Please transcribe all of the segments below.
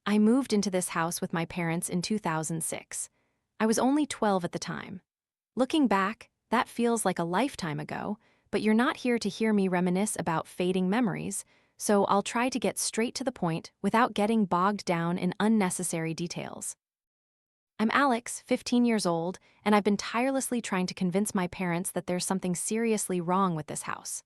I moved into this house with my parents in 2006. I was only 12 at the time. Looking back, that feels like a lifetime ago, but you're not here to hear me reminisce about fading memories, so I'll try to get straight to the point without getting bogged down in unnecessary details. I'm Alex, 15 years old, and I've been tirelessly trying to convince my parents that there's something seriously wrong with this house.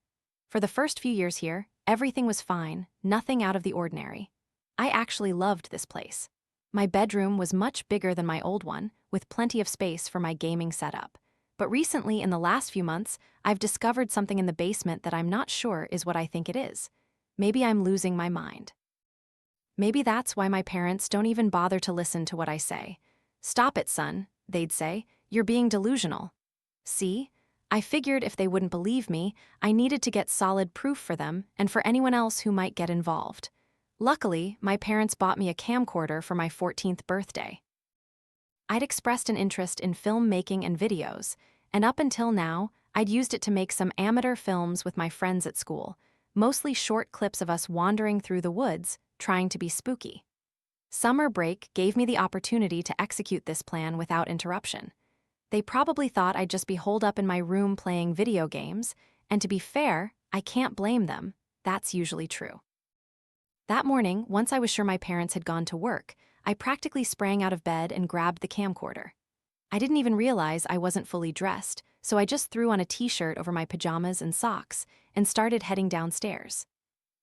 For the first few years here, everything was fine, nothing out of the ordinary. I actually loved this place. My bedroom was much bigger than my old one, with plenty of space for my gaming setup. But recently, in the last few months, I've discovered something in the basement that I'm not sure is what I think it is. Maybe I'm losing my mind. Maybe that's why my parents don't even bother to listen to what I say. "Stop it, son," they'd say. "You're being delusional." See? I figured if they wouldn't believe me, I needed to get solid proof for them and for anyone else who might get involved. Luckily, my parents bought me a camcorder for my 14th birthday. I'd expressed an interest in film making and videos, and up until now, I'd used it to make some amateur films with my friends at school, mostly short clips of us wandering through the woods, trying to be spooky. Summer break gave me the opportunity to execute this plan without interruption. They probably thought I'd just be holed up in my room playing video games, and to be fair, I can't blame them. That's usually true. That morning, once I was sure my parents had gone to work, I practically sprang out of bed and grabbed the camcorder. I didn't even realize I wasn't fully dressed, so I just threw on a t-shirt over my pajamas and socks and started heading downstairs.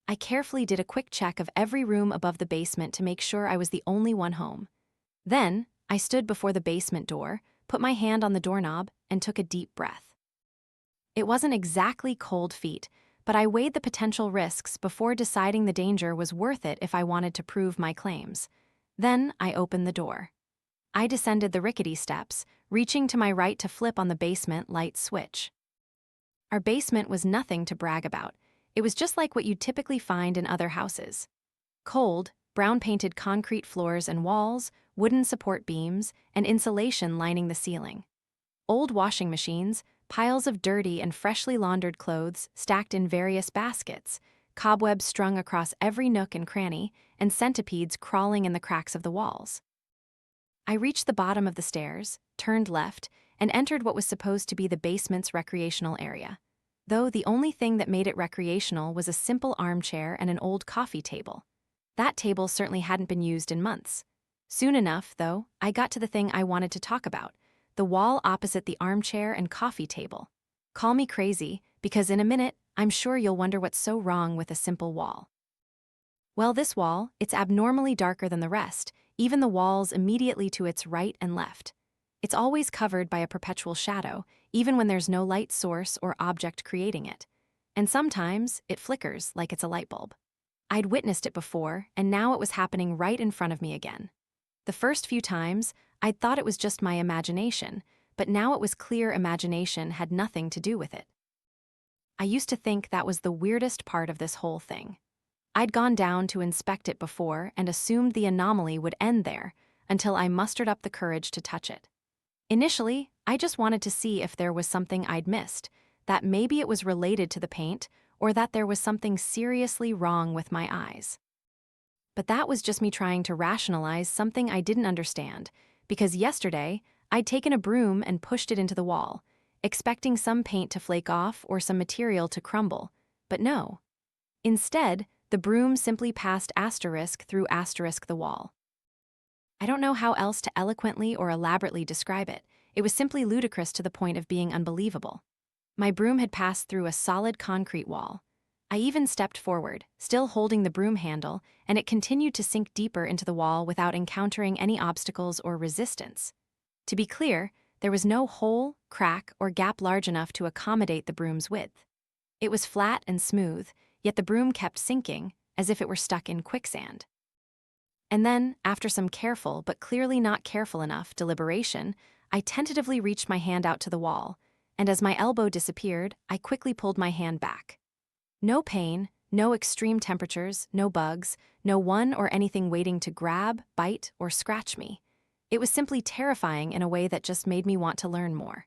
I carefully did a quick check of every room above the basement to make sure I was the only one home. Then, I stood before the basement door, put my hand on the doorknob, and took a deep breath. It wasn't exactly cold feet, but I weighed the potential risks before deciding the danger was worth it if I wanted to prove my claims. Then, I opened the door. I descended the rickety steps, reaching to my right to flip on the basement light switch. Our basement was nothing to brag about. It was just like what you'd typically find in other houses. Cold, brown-painted concrete floors and walls, wooden support beams, and insulation lining the ceiling. Old washing machines, piles of dirty and freshly laundered clothes stacked in various baskets, cobwebs strung across every nook and cranny, and centipedes crawling in the cracks of the walls. I reached the bottom of the stairs, turned left, and entered what was supposed to be the basement's recreational area. Though the only thing that made it recreational was a simple armchair and an old coffee table. That table certainly hadn't been used in months. Soon enough, though, I got to the thing I wanted to talk about, the wall opposite the armchair and coffee table. Call me crazy, because in a minute, I'm sure you'll wonder what's so wrong with a simple wall. Well, this wall, it's abnormally darker than the rest, even the walls immediately to its right and left. It's always covered by a perpetual shadow, even when there's no light source or object creating it. And sometimes, it flickers like it's a light bulb. I'd witnessed it before, and now it was happening right in front of me again. The first few times, I'd thought it was just my imagination, but now it was clear imagination had nothing to do with it. I used to think that was the weirdest part of this whole thing. I'd gone down to inspect it before and assumed the anomaly would end there, until I mustered up the courage to touch it. Initially, I just wanted to see if there was something I'd missed, that maybe it was related to the paint, or that there was something seriously wrong with my eyes. But that was just me trying to rationalize something I didn't understand, because yesterday, I'd taken a broom and pushed it into the wall, expecting some paint to flake off or some material to crumble, but no. Instead, the broom simply passed asterisk through asterisk the wall. I don't know how else to eloquently or elaborately describe it. It was simply ludicrous to the point of being unbelievable. My broom had passed through a solid concrete wall. I even stepped forward, still holding the broom handle, and it continued to sink deeper into the wall without encountering any obstacles or resistance. To be clear, there was no hole, crack, or gap large enough to accommodate the broom's width. It was flat and smooth, yet the broom kept sinking, as if it were stuck in quicksand. And then, after some careful but clearly not careful enough deliberation, I tentatively reached my hand out to the wall, and as my elbow disappeared, I quickly pulled my hand back. No pain, no extreme temperatures, no bugs, no one or anything waiting to grab, bite, or scratch me. It was simply terrifying in a way that just made me want to learn more.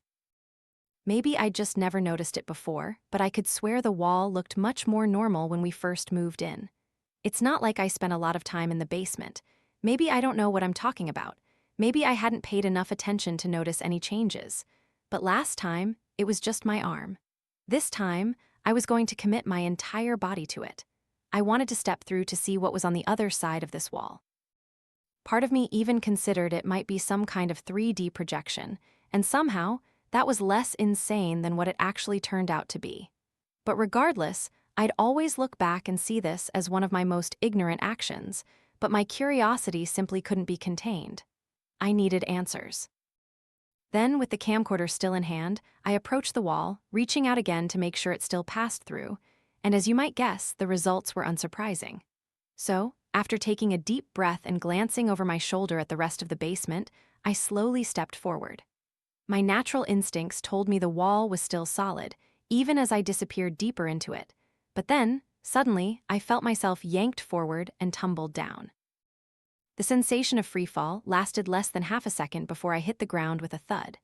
Maybe I'd just never noticed it before, but I could swear the wall looked much more normal when we first moved in. It's not like I spent a lot of time in the basement. Maybe I don't know what I'm talking about. Maybe I hadn't paid enough attention to notice any changes. But last time, it was just my arm. This time, I was going to commit my entire body to it. I wanted to step through to see what was on the other side of this wall. Part of me even considered it might be some kind of 3D projection, and somehow, that was less insane than what it actually turned out to be. But regardless, I'd always look back and see this as one of my most ignorant actions, but my curiosity simply couldn't be contained. I needed answers. Then, with the camcorder still in hand, I approached the wall, reaching out again to make sure it still passed through, and as you might guess, the results were unsurprising. So, after taking a deep breath and glancing over my shoulder at the rest of the basement, I slowly stepped forward. My natural instincts told me the wall was still solid, even as I disappeared deeper into it. But then, suddenly, I felt myself yanked forward and tumbled down. The sensation of freefall lasted less than half a second before I hit the ground with a thud.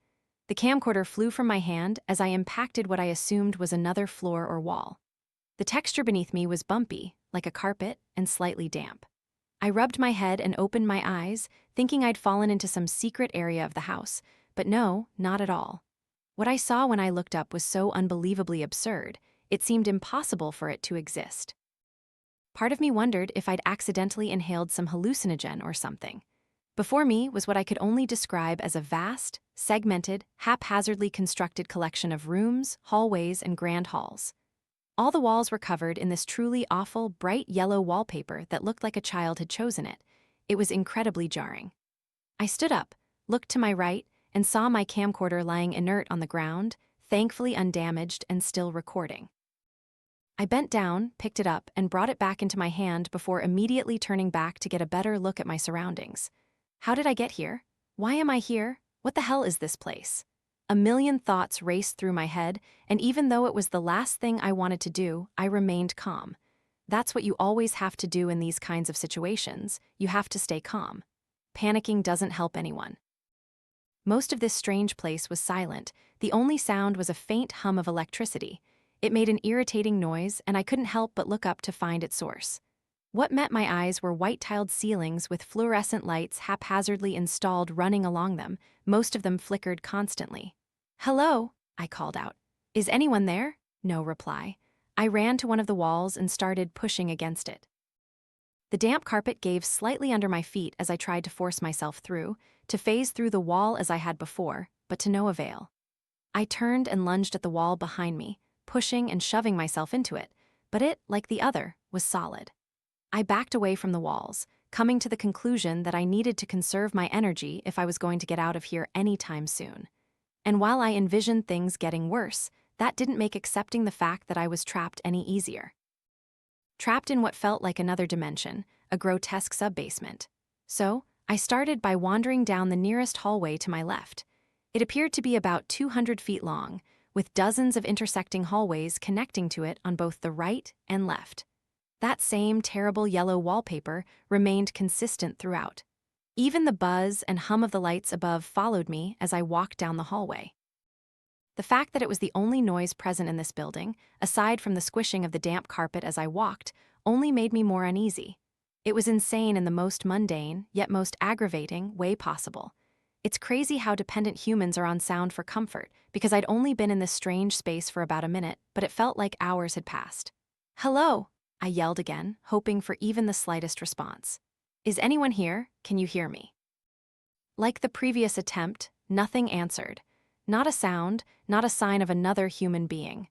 The camcorder flew from my hand as I impacted what I assumed was another floor or wall. The texture beneath me was bumpy, like a carpet, and slightly damp. I rubbed my head and opened my eyes, thinking I'd fallen into some secret area of the house, but no, not at all. What I saw when I looked up was so unbelievably absurd, it seemed impossible for it to exist. Part of me wondered if I'd accidentally inhaled some hallucinogen or something. Before me was what I could only describe as a vast, segmented, haphazardly constructed collection of rooms, hallways, and grand halls. All the walls were covered in this truly awful, bright yellow wallpaper that looked like a child had chosen it. It was incredibly jarring. I stood up, looked to my right, and saw my camcorder lying inert on the ground, thankfully undamaged and still recording. I bent down, picked it up, and brought it back into my hand before immediately turning back to get a better look at my surroundings. How did I get here? Why am I here? What the hell is this place? A million thoughts raced through my head, and even though it was the last thing I wanted to do, I remained calm. That's what you always have to do in these kinds of situations. You have to stay calm. Panicking doesn't help anyone. Most of this strange place was silent. The only sound was a faint hum of electricity. It made an irritating noise, and I couldn't help but look up to find its source. What met my eyes were white-tiled ceilings with fluorescent lights haphazardly installed running along them. Most of them flickered constantly. "Hello," I called out. "Is anyone there?" No reply. I ran to one of the walls and started pushing against it. The damp carpet gave slightly under my feet as I tried to force myself through, to phase through the wall as I had before, but to no avail. I turned and lunged at the wall behind me, pushing and shoving myself into it, but it, like the other, was solid. I backed away from the walls, coming to the conclusion that I needed to conserve my energy if I was going to get out of here anytime soon. And while I envisioned things getting worse, that didn't make accepting the fact that I was trapped any easier. Trapped in what felt like another dimension, a grotesque sub-basement. So, I started by wandering down the nearest hallway to my left. It appeared to be about 200 feet long, with dozens of intersecting hallways connecting to it on both the right and left. That same terrible yellow wallpaper remained consistent throughout. Even the buzz and hum of the lights above followed me as I walked down the hallway. The fact that it was the only noise present in this building, aside from the squishing of the damp carpet as I walked, only made me more uneasy. It was insane in the most mundane, yet most aggravating, way possible. It's crazy how dependent humans are on sound for comfort, because I'd only been in this strange space for about a minute, but it felt like hours had passed. "Hello," I yelled again, hoping for even the slightest response. "Is anyone here? Can you hear me?" Like the previous attempt, nothing answered. Not a sound, not a sign of another human being.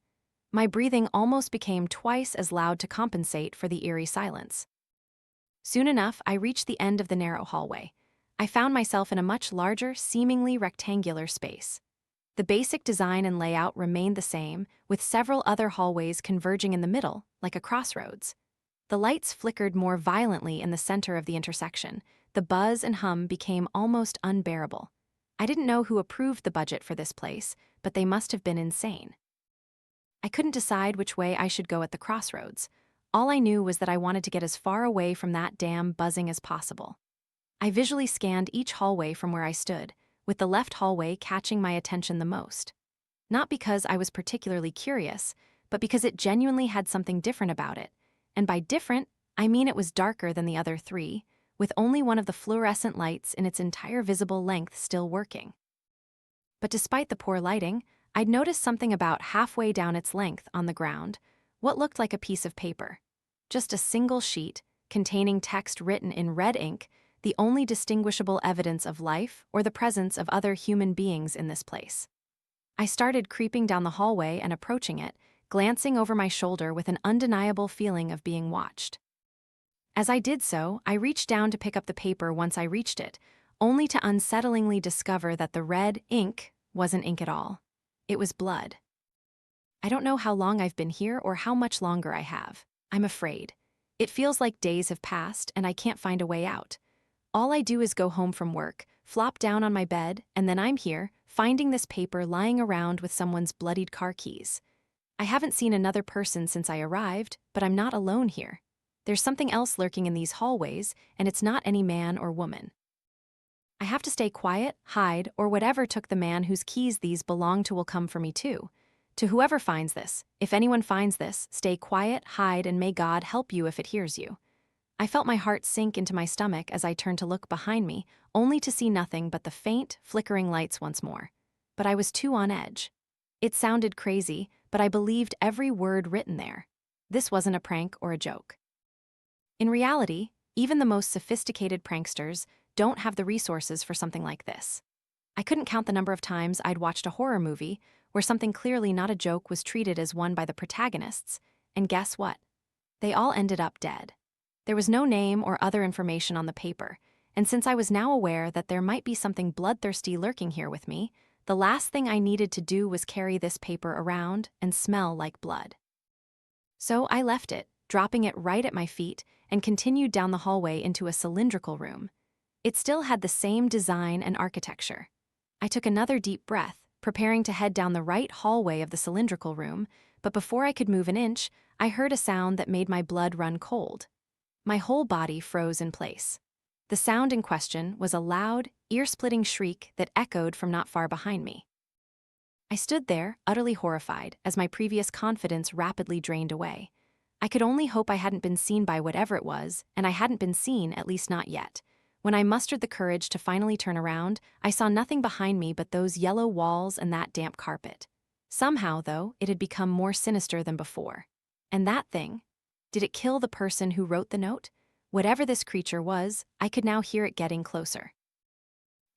My breathing almost became twice as loud to compensate for the eerie silence. Soon enough, I reached the end of the narrow hallway. I found myself in a much larger, seemingly rectangular space. The basic design and layout remained the same, with several other hallways converging in the middle, like a crossroads. The lights flickered more violently in the center of the intersection. The buzz and hum became almost unbearable. I didn't know who approved the budget for this place, but they must have been insane. I couldn't decide which way I should go at the crossroads. All I knew was that I wanted to get as far away from that damn buzzing as possible. I visually scanned each hallway from where I stood, with the left hallway catching my attention the most. Not because I was particularly curious, but because it genuinely had something different about it. And by different, I mean it was darker than the other three, with only one of the fluorescent lights in its entire visible length still working. But despite the poor lighting, I'd noticed something about halfway down its length on the ground, what looked like a piece of paper. Just a single sheet, containing text written in red ink, the only distinguishable evidence of life or the presence of other human beings in this place. I started creeping down the hallway and approaching it, glancing over my shoulder with an undeniable feeling of being watched. As I did so, I reached down to pick up the paper once I reached it, only to unsettlingly discover that the red ink wasn't ink at all. It was blood. I don't know how long I've been here or how much longer I have. I'm afraid. It feels like days have passed and I can't find a way out. All I do is go home from work, flop down on my bed, and then I'm here, finding this paper lying around with someone's bloodied car keys. I haven't seen another person since I arrived, but I'm not alone here. There's something else lurking in these hallways, and it's not any man or woman. I have to stay quiet, hide, or whatever took the man whose keys these belong to will come for me too. To whoever finds this, if anyone finds this, stay quiet, hide, and may God help you if it hears you. I felt my heart sink into my stomach as I turned to look behind me, only to see nothing but the faint, flickering lights once more. But I was too on edge. It sounded crazy, but I believed every word written there. This wasn't a prank or a joke. In reality, even the most sophisticated pranksters don't have the resources for something like this. I couldn't count the number of times I'd watched a horror movie where something clearly not a joke was treated as one by the protagonists, and guess what? They all ended up dead. There was no name or other information on the paper, and since I was now aware that there might be something bloodthirsty lurking here with me, the last thing I needed to do was carry this paper around and smell like blood. So I left it, dropping it right at my feet, and continued down the hallway into a cylindrical room. It still had the same design and architecture. I took another deep breath, preparing to head down the right hallway of the cylindrical room, but before I could move an inch, I heard a sound that made my blood run cold. My whole body froze in place. The sound in question was a loud, ear-splitting shriek that echoed from not far behind me. I stood there, utterly horrified, as my previous confidence rapidly drained away. I could only hope I hadn't been seen by whatever it was, and I hadn't been seen, at least not yet. When I mustered the courage to finally turn around, I saw nothing behind me but those yellow walls and that damp carpet. Somehow, though, it had become more sinister than before. And that thing? Did it kill the person who wrote the note? Whatever this creature was, I could now hear it getting closer.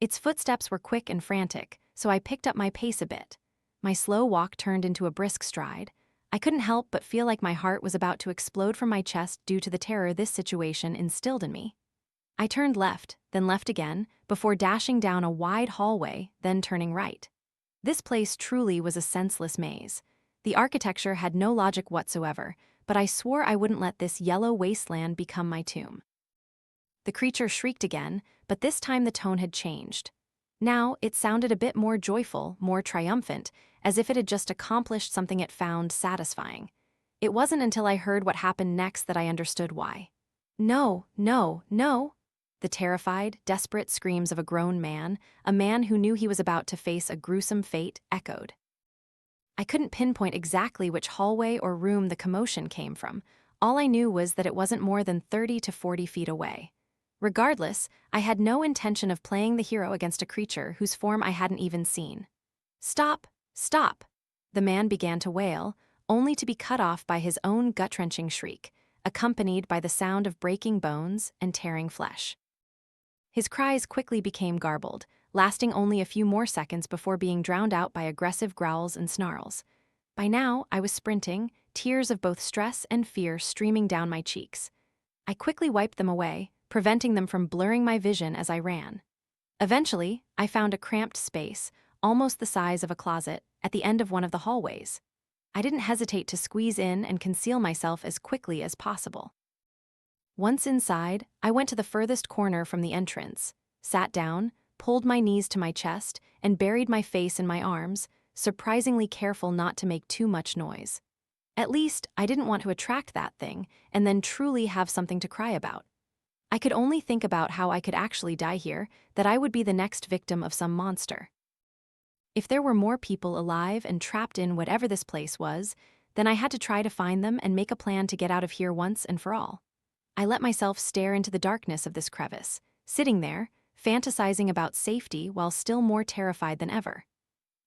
Its footsteps were quick and frantic, so I picked up my pace a bit. My slow walk turned into a brisk stride. I couldn't help but feel like my heart was about to explode from my chest due to the terror this situation instilled in me. I turned left, then left again, before dashing down a wide hallway, then turning right. This place truly was a senseless maze. The architecture had no logic whatsoever, but I swore I wouldn't let this yellow wasteland become my tomb. The creature shrieked again, but this time the tone had changed. Now it sounded a bit more joyful, more triumphant, as if it had just accomplished something it found satisfying. It wasn't until I heard what happened next that I understood why. No, no, no! The terrified, desperate screams of a grown man, a man who knew he was about to face a gruesome fate, echoed. I couldn't pinpoint exactly which hallway or room the commotion came from. All I knew was that it wasn't more than 30 to 40 feet away. Regardless, I had no intention of playing the hero against a creature whose form I hadn't even seen. Stop! Stop! The man began to wail, only to be cut off by his own gut-wrenching shriek, accompanied by the sound of breaking bones and tearing flesh. His cries quickly became garbled, lasting only a few more seconds before being drowned out by aggressive growls and snarls. By now, I was sprinting, tears of both stress and fear streaming down my cheeks. I quickly wiped them away, preventing them from blurring my vision as I ran. Eventually, I found a cramped space, almost the size of a closet, at the end of one of the hallways. I didn't hesitate to squeeze in and conceal myself as quickly as possible. Once inside, I went to the furthest corner from the entrance, sat down, pulled my knees to my chest, and buried my face in my arms, surprisingly careful not to make too much noise. At least, I didn't want to attract that thing and then truly have something to cry about. I could only think about how I could actually die here, that I would be the next victim of some monster. If there were more people alive and trapped in whatever this place was, then I had to try to find them and make a plan to get out of here once and for all. I let myself stare into the darkness of this crevice, sitting there, fantasizing about safety while still more terrified than ever.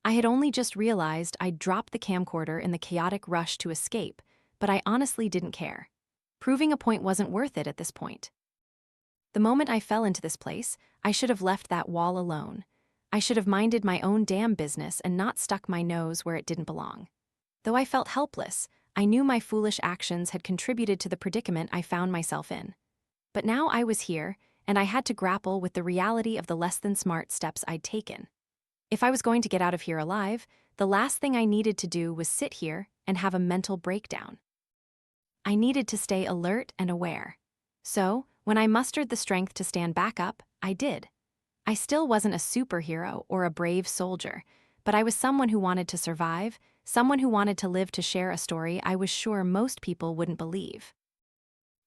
I had only just realized I'd dropped the camcorder in the chaotic rush to escape, but I honestly didn't care. Proving a point wasn't worth it at this point. The moment I fell into this place, I should have left that wall alone. I should have minded my own damn business and not stuck my nose where it didn't belong. Though I felt helpless, I knew my foolish actions had contributed to the predicament I found myself in. But now I was here, and I had to grapple with the reality of the less-than-smart steps I'd taken. If I was going to get out of here alive, the last thing I needed to do was sit here and have a mental breakdown. I needed to stay alert and aware. So, when I mustered the strength to stand back up, I did. I still wasn't a superhero or a brave soldier, but I was someone who wanted to survive, someone who wanted to live to share a story I was sure most people wouldn't believe.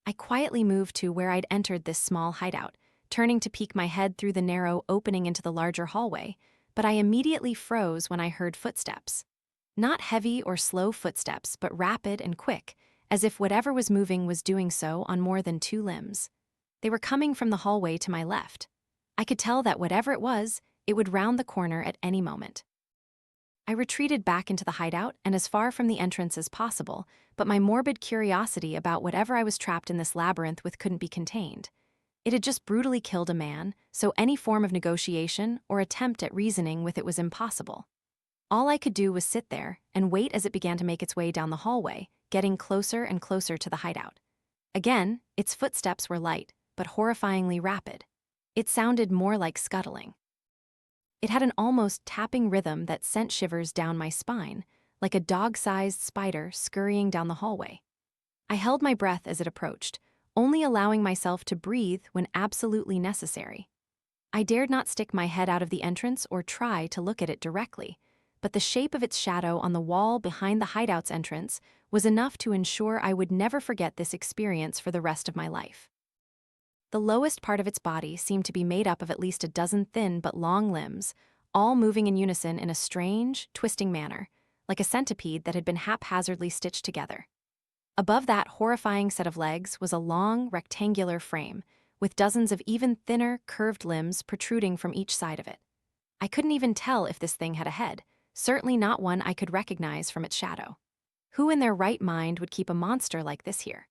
I quietly moved to where I'd entered this small hideout, turning to peek my head through the narrow opening into the larger hallway, but I immediately froze when I heard footsteps. Not heavy or slow footsteps, but rapid and quick, as if whatever was moving was doing so on more than two limbs. They were coming from the hallway to my left. I could tell that whatever it would round the corner at any moment. I retreated back into the hideout and as far from the entrance as possible, but my morbid curiosity about whatever I was trapped in this labyrinth with couldn't be contained. It had just brutally killed a man, so any form of negotiation or attempt at reasoning with it was impossible. All I could do was sit there and wait as it began to make its way down the hallway, getting closer and closer to the hideout. Again, its footsteps were light, but horrifyingly rapid. It sounded more like scuttling. It had an almost tapping rhythm that sent shivers down my spine, like a dog-sized spider scurrying down the hallway. I held my breath as it approached, only allowing myself to breathe when absolutely necessary. I dared not stick my head out of the entrance or try to look at it directly, but the shape of its shadow on the wall behind the hideout's entrance was enough to ensure I would never forget this experience for the rest of my life. The lowest part of its body seemed to be made up of at least a dozen thin but long limbs, all moving in unison in a strange, twisting manner, like a centipede that had been haphazardly stitched together. Above that horrifying set of legs was a long, rectangular frame, with dozens of even thinner, curved limbs protruding from each side of it. I couldn't even tell if this thing had a head, certainly not one I could recognize from its shadow. Who in their right mind would keep a monster like this here?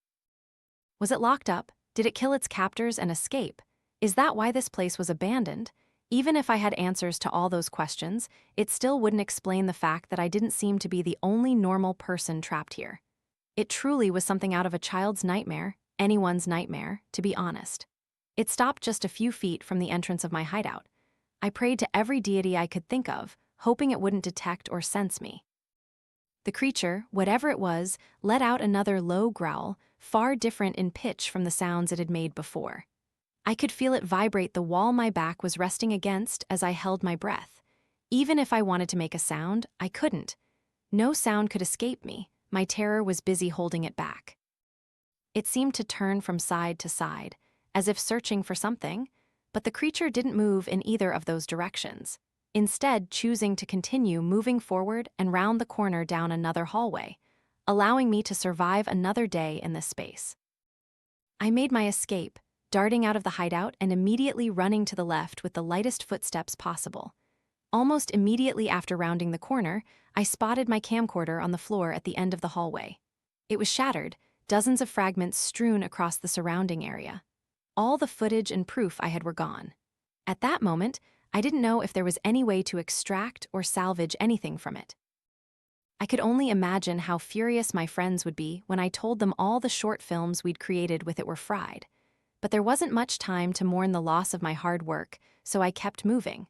Was it locked up? Did it kill its captors and escape? Is that why this place was abandoned? Even if I had answers to all those questions, it still wouldn't explain the fact that I didn't seem to be the only normal person trapped here. It truly was something out of a child's nightmare, anyone's nightmare, to be honest. It stopped just a few feet from the entrance of my hideout. I prayed to every deity I could think of, hoping it wouldn't detect or sense me. The creature, whatever it was, let out another low growl, far different in pitch from the sounds it had made before. I could feel it vibrate the wall my back was resting against as I held my breath. Even if I wanted to make a sound, I couldn't. No sound could escape me. My terror was busy holding it back. It seemed to turn from side to side, as if searching for something, but the creature didn't move in either of those directions, instead choosing to continue moving forward and round the corner down another hallway, allowing me to survive another day in this space. I made my escape, darting out of the hideout and immediately running to the left with the lightest footsteps possible. Almost immediately after rounding the corner, I spotted my camcorder on the floor at the end of the hallway. It was shattered, dozens of fragments strewn across the surrounding area. All the footage and proof I had were gone. At that moment, I didn't know if there was any way to extract or salvage anything from it. I could only imagine how furious my friends would be when I told them all the short films we'd created with it were fried. But there wasn't much time to mourn the loss of my hard work, so I kept moving.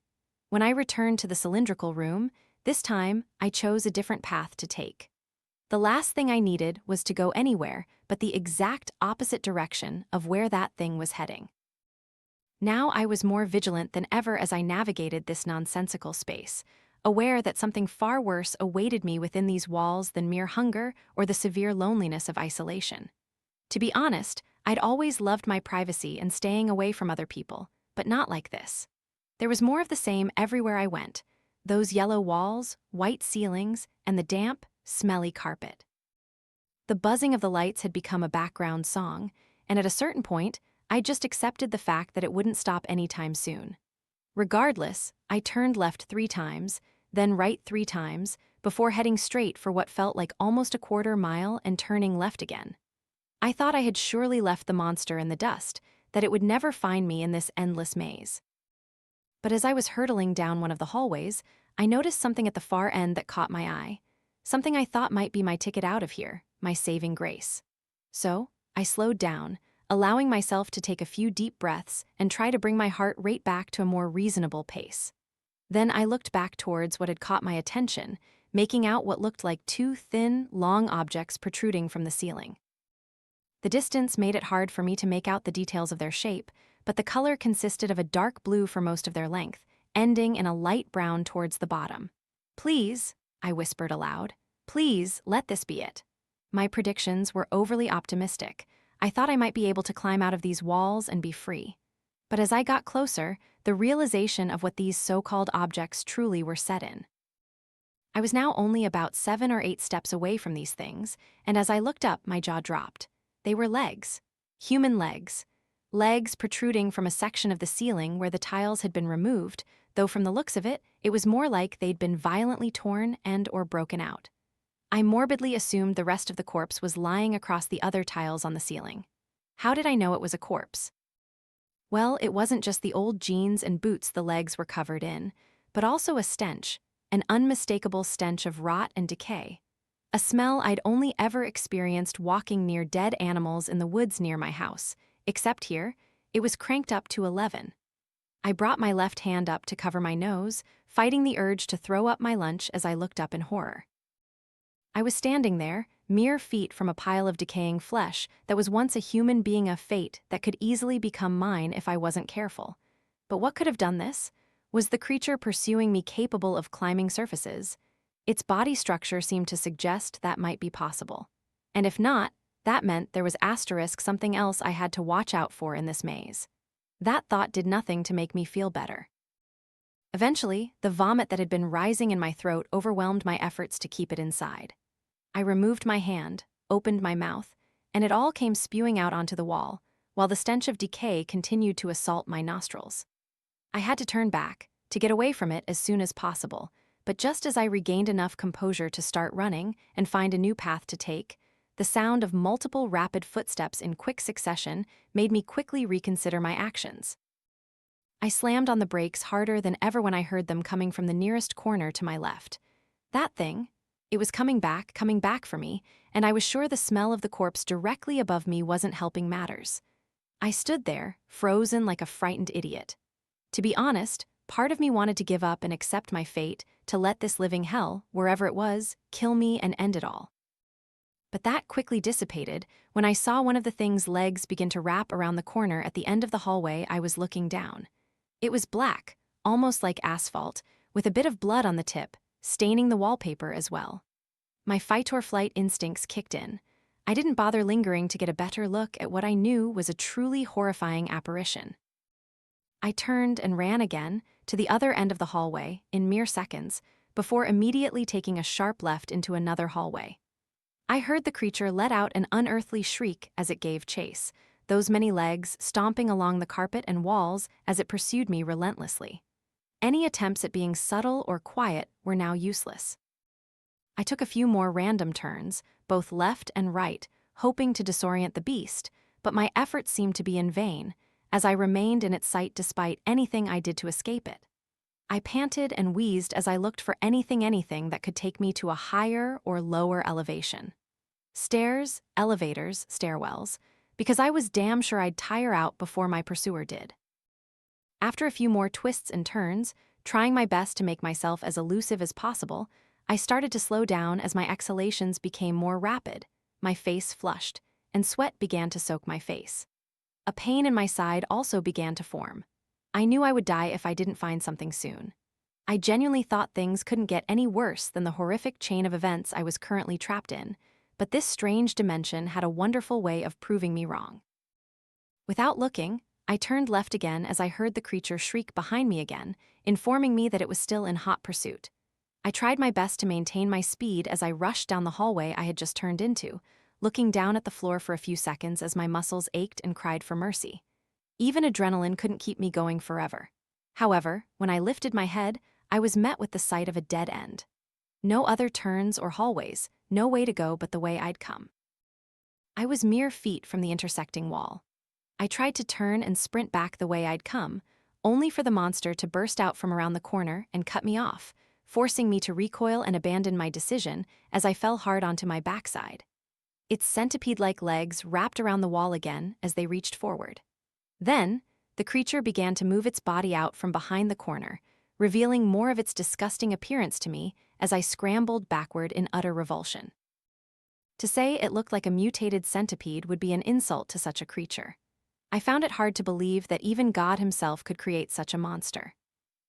When I returned to the cylindrical room, this time I chose a different path to take. The last thing I needed was to go anywhere but the exact opposite direction of where that thing was heading. Now I was more vigilant than ever as I navigated this nonsensical space, aware that something far worse awaited me within these walls than mere hunger or the severe loneliness of isolation. To be honest, I'd always loved my privacy and staying away from other people, but not like this. There was more of the same everywhere I went, those yellow walls, white ceilings, and the damp, smelly carpet. The buzzing of the lights had become a background song, and at a certain point, I just accepted the fact that it wouldn't stop anytime soon. Regardless, I turned left 3 times, then right 3 times, before heading straight for what felt like almost a quarter mile and turning left again. I thought I had surely left the monster in the dust, that it would never find me in this endless maze. But as I was hurtling down one of the hallways, I noticed something at the far end that caught my eye. Something I thought might be my ticket out of here, my saving grace. So, I slowed down, allowing myself to take a few deep breaths and try to bring my heart rate back to a more reasonable pace. Then I looked back towards what had caught my attention, making out what looked like 2 thin, long objects protruding from the ceiling. The distance made it hard for me to make out the details of their shape, but the color consisted of a dark blue for most of their length, ending in a light brown towards the bottom. "Please," I whispered aloud, "please let this be it." My predictions were overly optimistic. I thought I might be able to climb out of these walls and be free. But as I got closer, the realization of what these so-called objects truly were set in. I was now only about 7 or 8 steps away from these things, and as I looked up, my jaw dropped. They were legs. Human legs. Legs protruding from a section of the ceiling where the tiles had been removed, though from the looks of it, it was more like they'd been violently torn and/or broken out. I morbidly assumed the rest of the corpse was lying across the other tiles on the ceiling. How did I know it was a corpse? Well, it wasn't just the old jeans and boots the legs were covered in, but also a stench, an unmistakable stench of rot and decay. A smell I'd only ever experienced walking near dead animals in the woods near my house, except here, it was cranked up to 11. I brought my left hand up to cover my nose, fighting the urge to throw up my lunch as I looked up in horror. I was standing there, mere feet from a pile of decaying flesh that was once a human being of fate that could easily become mine if I wasn't careful. But what could have done this? Was the creature pursuing me capable of climbing surfaces? Its body structure seemed to suggest that might be possible. And if not, that meant there was something else I had to watch out for in this maze. That thought did nothing to make me feel better. Eventually, the vomit that had been rising in my throat overwhelmed my efforts to keep it inside. I removed my hand, opened my mouth, and it all came spewing out onto the wall, while the stench of decay continued to assault my nostrils. I had to turn back, to get away from it as soon as possible, but just as I regained enough composure to start running and find a new path to take, the sound of multiple rapid footsteps in quick succession made me quickly reconsider my actions. I slammed on the brakes harder than ever when I heard them coming from the nearest corner to my left. That thing, it was coming back for me, and I was sure the smell of the corpse directly above me wasn't helping matters. I stood there, frozen like a frightened idiot. To be honest, part of me wanted to give up and accept my fate, to let this living hell, wherever it was, kill me and end it all. But that quickly dissipated when I saw one of the thing's legs begin to wrap around the corner at the end of the hallway I was looking down. It was black, almost like asphalt, with a bit of blood on the tip, staining the wallpaper as well. My fight-or-flight instincts kicked in. I didn't bother lingering to get a better look at what I knew was a truly horrifying apparition. I turned and ran again, to the other end of the hallway, in mere seconds, before immediately taking a sharp left into another hallway. I heard the creature let out an unearthly shriek as it gave chase, those many legs stomping along the carpet and walls as it pursued me relentlessly. Any attempts at being subtle or quiet were now useless. I took a few more random turns, both left and right, hoping to disorient the beast, but my efforts seemed to be in vain, as I remained in its sight despite anything I did to escape it. I panted and wheezed as I looked for anything that could take me to a higher or lower elevation. Stairs, elevators, stairwells, because I was damn sure I'd tire out before my pursuer did. After a few more twists and turns, trying my best to make myself as elusive as possible, I started to slow down as my exhalations became more rapid, my face flushed, and sweat began to soak my face. A pain in my side also began to form. I knew I would die if I didn't find something soon. I genuinely thought things couldn't get any worse than the horrific chain of events I was currently trapped in, but this strange dimension had a wonderful way of proving me wrong. Without looking, I turned left again as I heard the creature shriek behind me again, informing me that it was still in hot pursuit. I tried my best to maintain my speed as I rushed down the hallway I had just turned into, looking down at the floor for a few seconds as my muscles ached and cried for mercy. Even adrenaline couldn't keep me going forever. However, when I lifted my head, I was met with the sight of a dead end. No other turns or hallways, no way to go but the way I'd come. I was mere feet from the intersecting wall. I tried to turn and sprint back the way I'd come, only for the monster to burst out from around the corner and cut me off, forcing me to recoil and abandon my decision as I fell hard onto my backside. Its centipede-like legs wrapped around the wall again as they reached forward. Then, the creature began to move its body out from behind the corner, revealing more of its disgusting appearance to me as I scrambled backward in utter revulsion. To say it looked like a mutated centipede would be an insult to such a creature. I found it hard to believe that even God himself could create such a monster.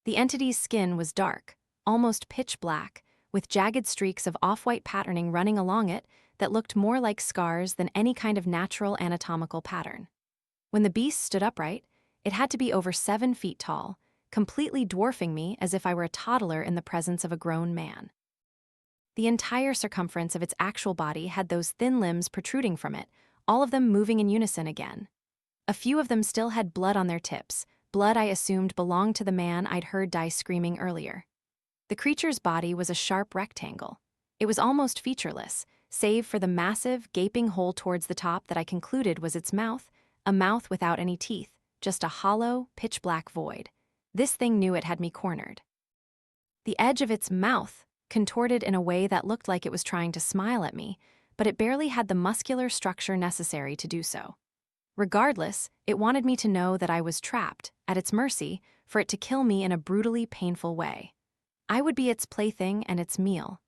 The entity's skin was dark, almost pitch black, with jagged streaks of off-white patterning running along it that looked more like scars than any kind of natural anatomical pattern. When the beast stood upright, it had to be over 7 feet tall, completely dwarfing me as if I were a toddler in the presence of a grown man. The entire circumference of its actual body had those thin limbs protruding from it, all of them moving in unison again. A few of them still had blood on their tips, blood I assumed belonged to the man I'd heard die screaming earlier. The creature's body was a sharp rectangle. It was almost featureless, save for the massive, gaping hole towards the top that I concluded was its mouth, a mouth without any teeth, just a hollow, pitch-black void. This thing knew it had me cornered. The edge of its mouth contorted in a way that looked like it was trying to smile at me, but it barely had the muscular structure necessary to do so. Regardless, it wanted me to know that I was trapped, at its mercy, for it to kill me in a brutally painful way. I would be its plaything and its meal.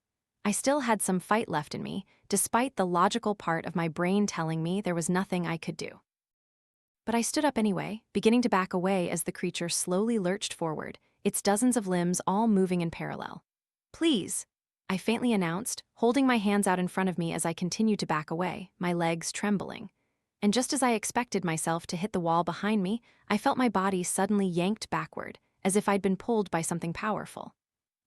I still had some fight left in me, despite the logical part of my brain telling me there was nothing I could do. But I stood up anyway, beginning to back away as the creature slowly lurched forward, its dozens of limbs all moving in parallel. "Please," I faintly announced, holding my hands out in front of me as I continued to back away, my legs trembling. And just as I expected myself to hit the wall behind me, I felt my body suddenly yanked backward, as if I'd been pulled by something powerful.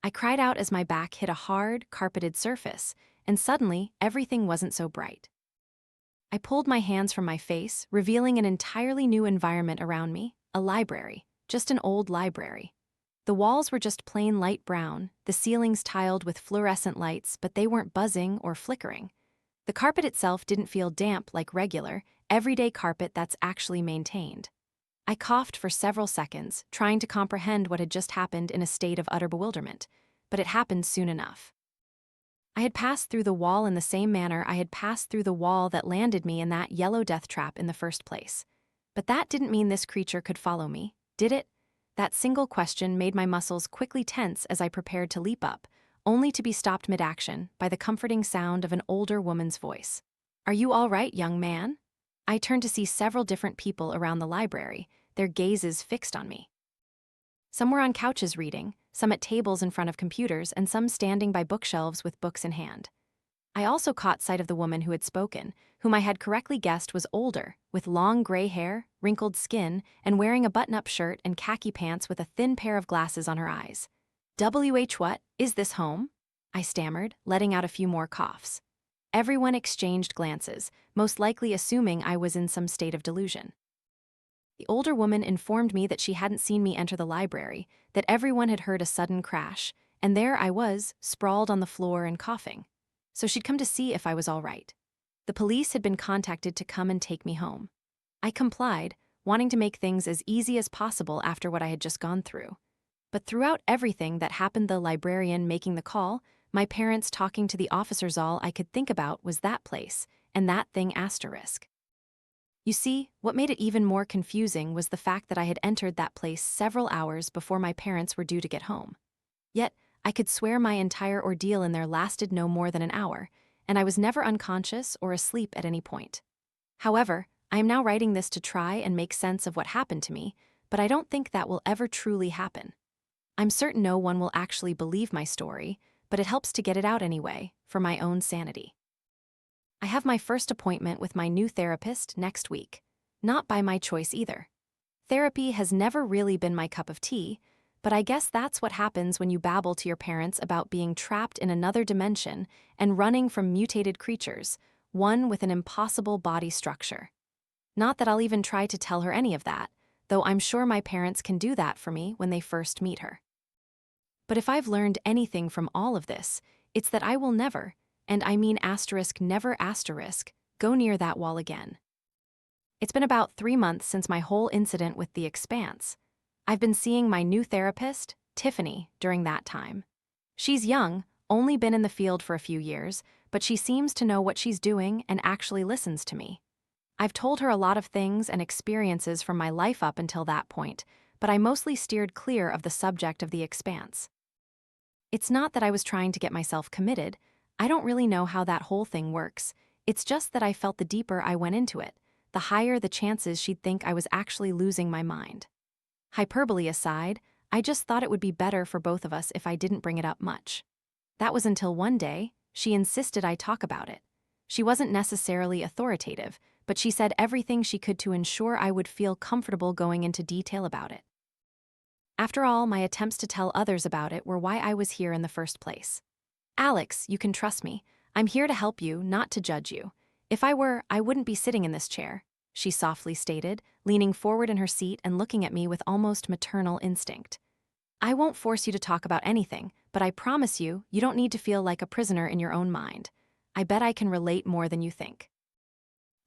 I cried out as my back hit a hard, carpeted surface, and suddenly, everything wasn't so bright. I pulled my hands from my face, revealing an entirely new environment around me, a library, just an old library. The walls were just plain light brown, the ceilings tiled with fluorescent lights, but they weren't buzzing or flickering. The carpet itself didn't feel damp like regular, everyday carpet that's actually maintained. I coughed for several seconds, trying to comprehend what had just happened in a state of utter bewilderment, but it happened soon enough. I had passed through the wall in the same manner I had passed through the wall that landed me in that yellow death trap in the first place. But that didn't mean this creature could follow me, did it? That single question made my muscles quickly tense as I prepared to leap up, only to be stopped mid-action by the comforting sound of an older woman's voice. "Are you all right, young man?" I turned to see several different people around the library, their gazes fixed on me. Some were on couches reading, some at tables in front of computers, and some standing by bookshelves with books in hand. I also caught sight of the woman who had spoken, whom I had correctly guessed was older, with long gray hair, wrinkled skin, and wearing a button-up shirt and khaki pants with a thin pair of glasses on her eyes. What, is this home?" I stammered, letting out a few more coughs. Everyone exchanged glances, most likely assuming I was in some state of delusion. The older woman informed me that she hadn't seen me enter the library, that everyone had heard a sudden crash, and there I was, sprawled on the floor and coughing. So she'd come to see if I was all right. The police had been contacted to come and take me home. I complied, wanting to make things as easy as possible after what I had just gone through. But throughout everything that happened, the librarian making the call, my parents talking to the officers, all I could think about was that place, and that thing asterisk. You see, what made it even more confusing was the fact that I had entered that place several hours before my parents were due to get home. Yet, I could swear my entire ordeal in there lasted no more than an hour, and I was never unconscious or asleep at any point. However, I am now writing this to try and make sense of what happened to me, but I don't think that will ever truly happen. I'm certain no one will actually believe my story, but it helps to get it out anyway, for my own sanity. I have my first appointment with my new therapist next week. Not by my choice either. Therapy has never really been my cup of tea, but I guess that's what happens when you babble to your parents about being trapped in another dimension and running from mutated creatures, one with an impossible body structure. Not that I'll even try to tell her any of that, though I'm sure my parents can do that for me when they first meet her. But if I've learned anything from all of this, it's that I will never, and I mean never go near that wall again. It's been about 3 months since my whole incident with the Expanse. I've been seeing my new therapist, Tiffany, during that time. She's young, only been in the field for a few years, but she seems to know what she's doing and actually listens to me. I've told her a lot of things and experiences from my life up until that point, but I mostly steered clear of the subject of the Expanse. It's not that I was trying to get myself committed. I don't really know how that whole thing works. It's just that I felt the deeper I went into it, the higher the chances she'd think I was actually losing my mind. Hyperbole aside, I just thought it would be better for both of us if I didn't bring it up much. That was until one day, she insisted I talk about it. She wasn't necessarily authoritative, but she said everything she could to ensure I would feel comfortable going into detail about it. After all, my attempts to tell others about it were why I was here in the first place. Alex, you can trust me. I'm here to help you, not to judge you. If I were, I wouldn't be sitting in this chair, she softly stated, leaning forward in her seat and looking at me with almost maternal instinct. I won't force you to talk about anything, but I promise you, you don't need to feel like a prisoner in your own mind. I bet I can relate more than you think.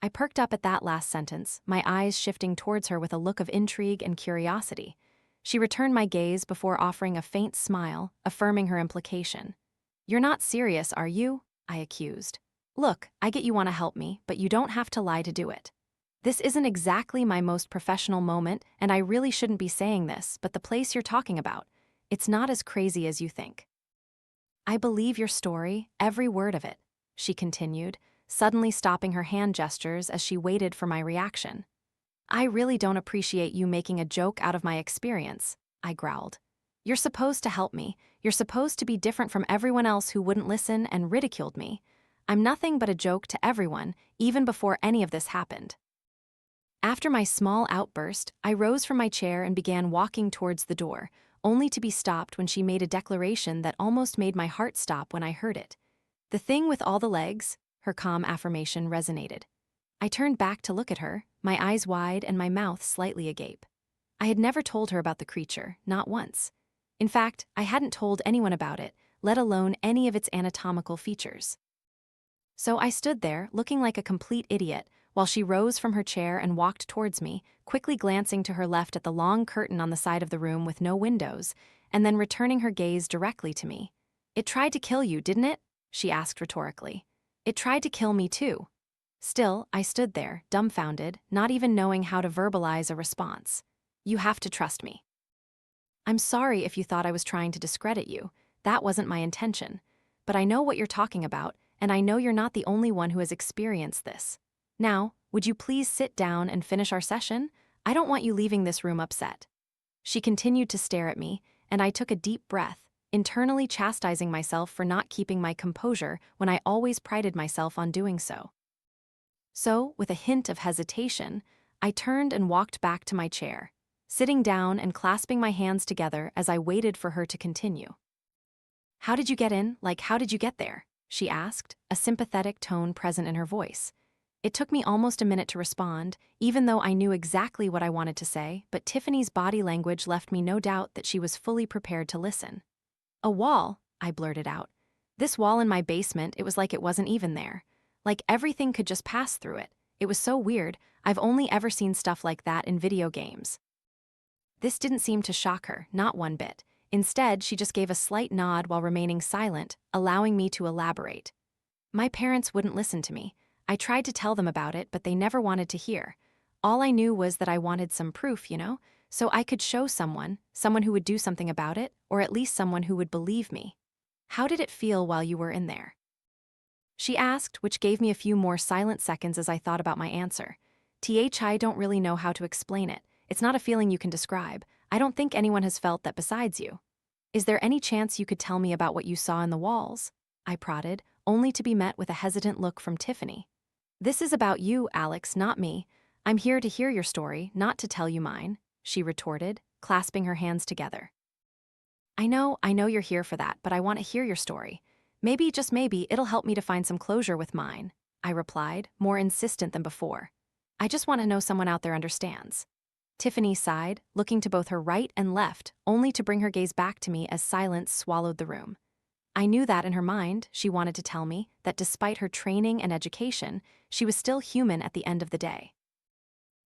I perked up at that last sentence, my eyes shifting towards her with a look of intrigue and curiosity. She returned my gaze before offering a faint smile, affirming her implication. You're not serious, are you? I accused. Look, I get you want to help me, but you don't have to lie to do it. This isn't exactly my most professional moment, and I really shouldn't be saying this, but the place you're talking about, it's not as crazy as you think. I believe your story, every word of it, she continued, suddenly stopping her hand gestures as she waited for my reaction. I really don't appreciate you making a joke out of my experience, I growled. You're supposed to help me. You're supposed to be different from everyone else who wouldn't listen and ridiculed me. I'm nothing but a joke to everyone, even before any of this happened. After my small outburst, I rose from my chair and began walking towards the door, only to be stopped when she made a declaration that almost made my heart stop when I heard it. The thing with all the legs, her calm affirmation resonated. I turned back to look at her, my eyes wide and my mouth slightly agape. I had never told her about the creature, not once. In fact, I hadn't told anyone about it, let alone any of its anatomical features. So I stood there, looking like a complete idiot, while she rose from her chair and walked towards me, quickly glancing to her left at the long curtain on the side of the room with no windows, and then returning her gaze directly to me. It tried to kill you, didn't it? She asked rhetorically. It tried to kill me too. Still, I stood there, dumbfounded, not even knowing how to verbalize a response. You have to trust me. I'm sorry if you thought I was trying to discredit you. That wasn't my intention. But I know what you're talking about, and I know you're not the only one who has experienced this. Now, would you please sit down and finish our session? I don't want you leaving this room upset. She continued to stare at me, and I took a deep breath, internally chastising myself for not keeping my composure when I always prided myself on doing so. So, with a hint of hesitation, I turned and walked back to my chair, sitting down and clasping my hands together as I waited for her to continue. How did you get in? How did you get there? She asked, a sympathetic tone present in her voice. It took me almost a minute to respond, even though I knew exactly what I wanted to say, but Tiffany's body language left me no doubt that she was fully prepared to listen. A wall, I blurted out. This wall in my basement, it was like it wasn't even there. Like everything could just pass through it. It was so weird. I've only ever seen stuff like that in video games. This didn't seem to shock her, not one bit. Instead, she just gave a slight nod while remaining silent, allowing me to elaborate. My parents wouldn't listen to me. I tried to tell them about it, but they never wanted to hear. All I knew was that I wanted some proof, so I could show someone who would do something about it, or at least someone who would believe me. How did it feel while you were in there? She asked, which gave me a few more silent seconds as I thought about my answer. I don't really know how to explain it. It's not a feeling you can describe. I don't think anyone has felt that besides you. Is there any chance you could tell me about what you saw in the walls? I prodded, only to be met with a hesitant look from Tiffany. This is about you, Alex, not me. I'm here to hear your story, not to tell you mine, she retorted, clasping her hands together. I know you're here for that, but I want to hear your story. Maybe, just maybe, it'll help me to find some closure with mine, I replied, more insistent than before. I just want to know someone out there understands. Tiffany sighed, looking to both her right and left, only to bring her gaze back to me as silence swallowed the room. I knew that in her mind, she wanted to tell me that despite her training and education, she was still human at the end of the day.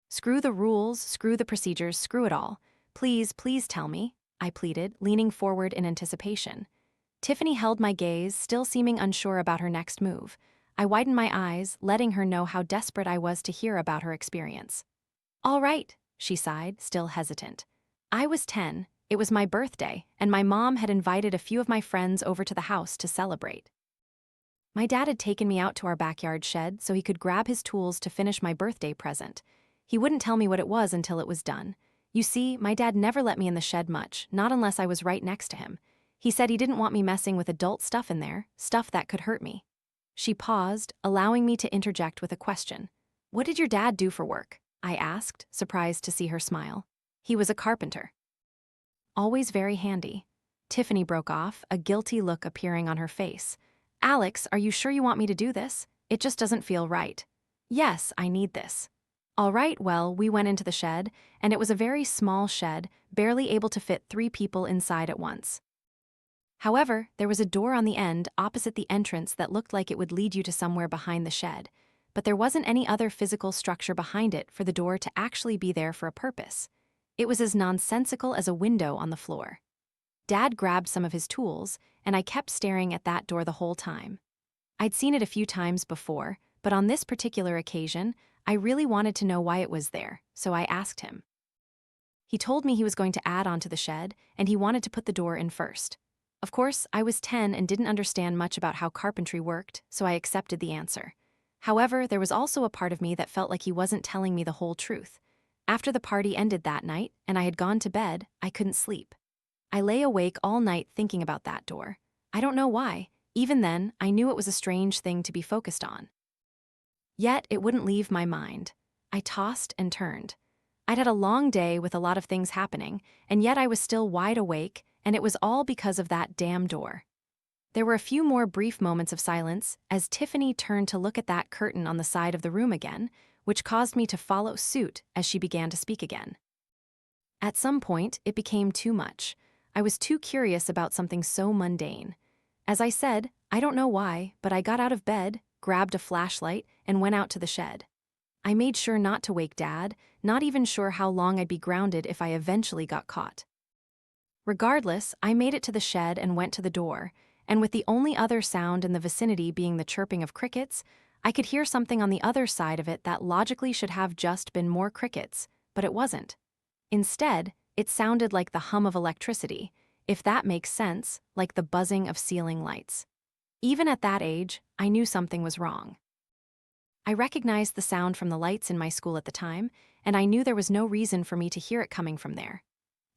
Screw the rules, screw the procedures, screw it all. Please, please tell me, I pleaded, leaning forward in anticipation. Tiffany held my gaze, still seeming unsure about her next move. I widened my eyes, letting her know how desperate I was to hear about her experience. All right, she sighed, still hesitant. I was 10, it was my birthday, and my mom had invited a few of my friends over to the house to celebrate. My dad had taken me out to our backyard shed so he could grab his tools to finish my birthday present. He wouldn't tell me what it was until it was done. You see, my dad never let me in the shed much, not unless I was right next to him. He said he didn't want me messing with adult stuff in there, stuff that could hurt me. She paused, allowing me to interject with a question. What did your dad do for work? I asked, surprised to see her smile. He was a carpenter. Always very handy. Tiffany broke off, a guilty look appearing on her face. Alex, are you sure you want me to do this? It just doesn't feel right. Yes, I need this. All right, well, we went into the shed, and it was a very small shed, barely able to fit 3 people inside at once. However, there was a door on the end opposite the entrance that looked like it would lead you to somewhere behind the shed, but there wasn't any other physical structure behind it for the door to actually be there for a purpose. It was as nonsensical as a window on the floor. Dad grabbed some of his tools, and I kept staring at that door the whole time. I'd seen it a few times before, but on this particular occasion, I really wanted to know why it was there, so I asked him. He told me he was going to add on to the shed, and he wanted to put the door in first. Of course, I was 10 and didn't understand much about how carpentry worked, so I accepted the answer. However, there was also a part of me that felt like he wasn't telling me the whole truth. After the party ended that night, and I had gone to bed, I couldn't sleep. I lay awake all night thinking about that door. I don't know why. Even then, I knew it was a strange thing to be focused on. Yet, it wouldn't leave my mind. I tossed and turned. I'd had a long day with a lot of things happening, and yet I was still wide awake, and it was all because of that damn door. There were a few more brief moments of silence as Tiffany turned to look at that curtain on the side of the room again, which caused me to follow suit as she began to speak again. At some point, it became too much. I was too curious about something so mundane. As I said, I don't know why, but I got out of bed, grabbed a flashlight, and went out to the shed. I made sure not to wake Dad, not even sure how long I'd be grounded if I eventually got caught. Regardless, I made it to the shed and went to the door, and with the only other sound in the vicinity being the chirping of crickets, I could hear something on the other side of it that logically should have just been more crickets, but it wasn't. Instead, it sounded like the hum of electricity, if that makes sense, like the buzzing of ceiling lights. Even at that age, I knew something was wrong. I recognized the sound from the lights in my school at the time, and I knew there was no reason for me to hear it coming from there.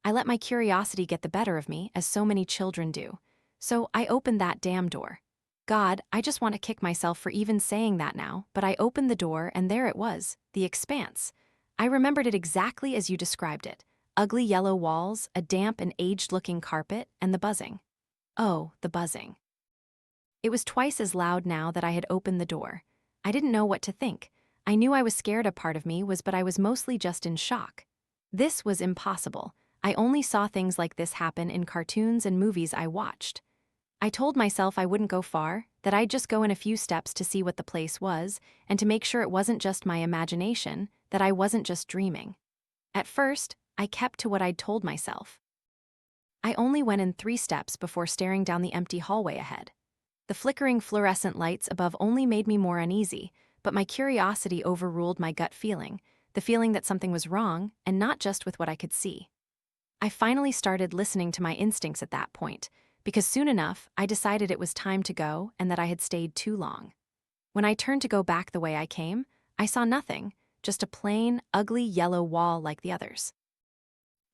I let my curiosity get the better of me, as so many children do. So I opened that damn door. God, I just want to kick myself for even saying that now, but I opened the door and there it was, the Expanse. I remembered it exactly as you described it. Ugly yellow walls, a damp and aged-looking carpet, and the buzzing. Oh, the buzzing. It was twice as loud now that I had opened the door. I didn't know what to think. I knew I was scared, a part of me was, but I was mostly just in shock. This was impossible. I only saw things like this happen in cartoons and movies I watched. I told myself I wouldn't go far, that I'd just go in a few steps to see what the place was, and to make sure it wasn't just my imagination, that I wasn't just dreaming. At first, I kept to what I'd told myself. I only went in 3 steps before staring down the empty hallway ahead. The flickering fluorescent lights above only made me more uneasy, but my curiosity overruled my gut feeling, the feeling that something was wrong, and not just with what I could see. I finally started listening to my instincts at that point, because soon enough, I decided it was time to go and that I had stayed too long. When I turned to go back the way I came, I saw nothing, just a plain, ugly yellow wall like the others.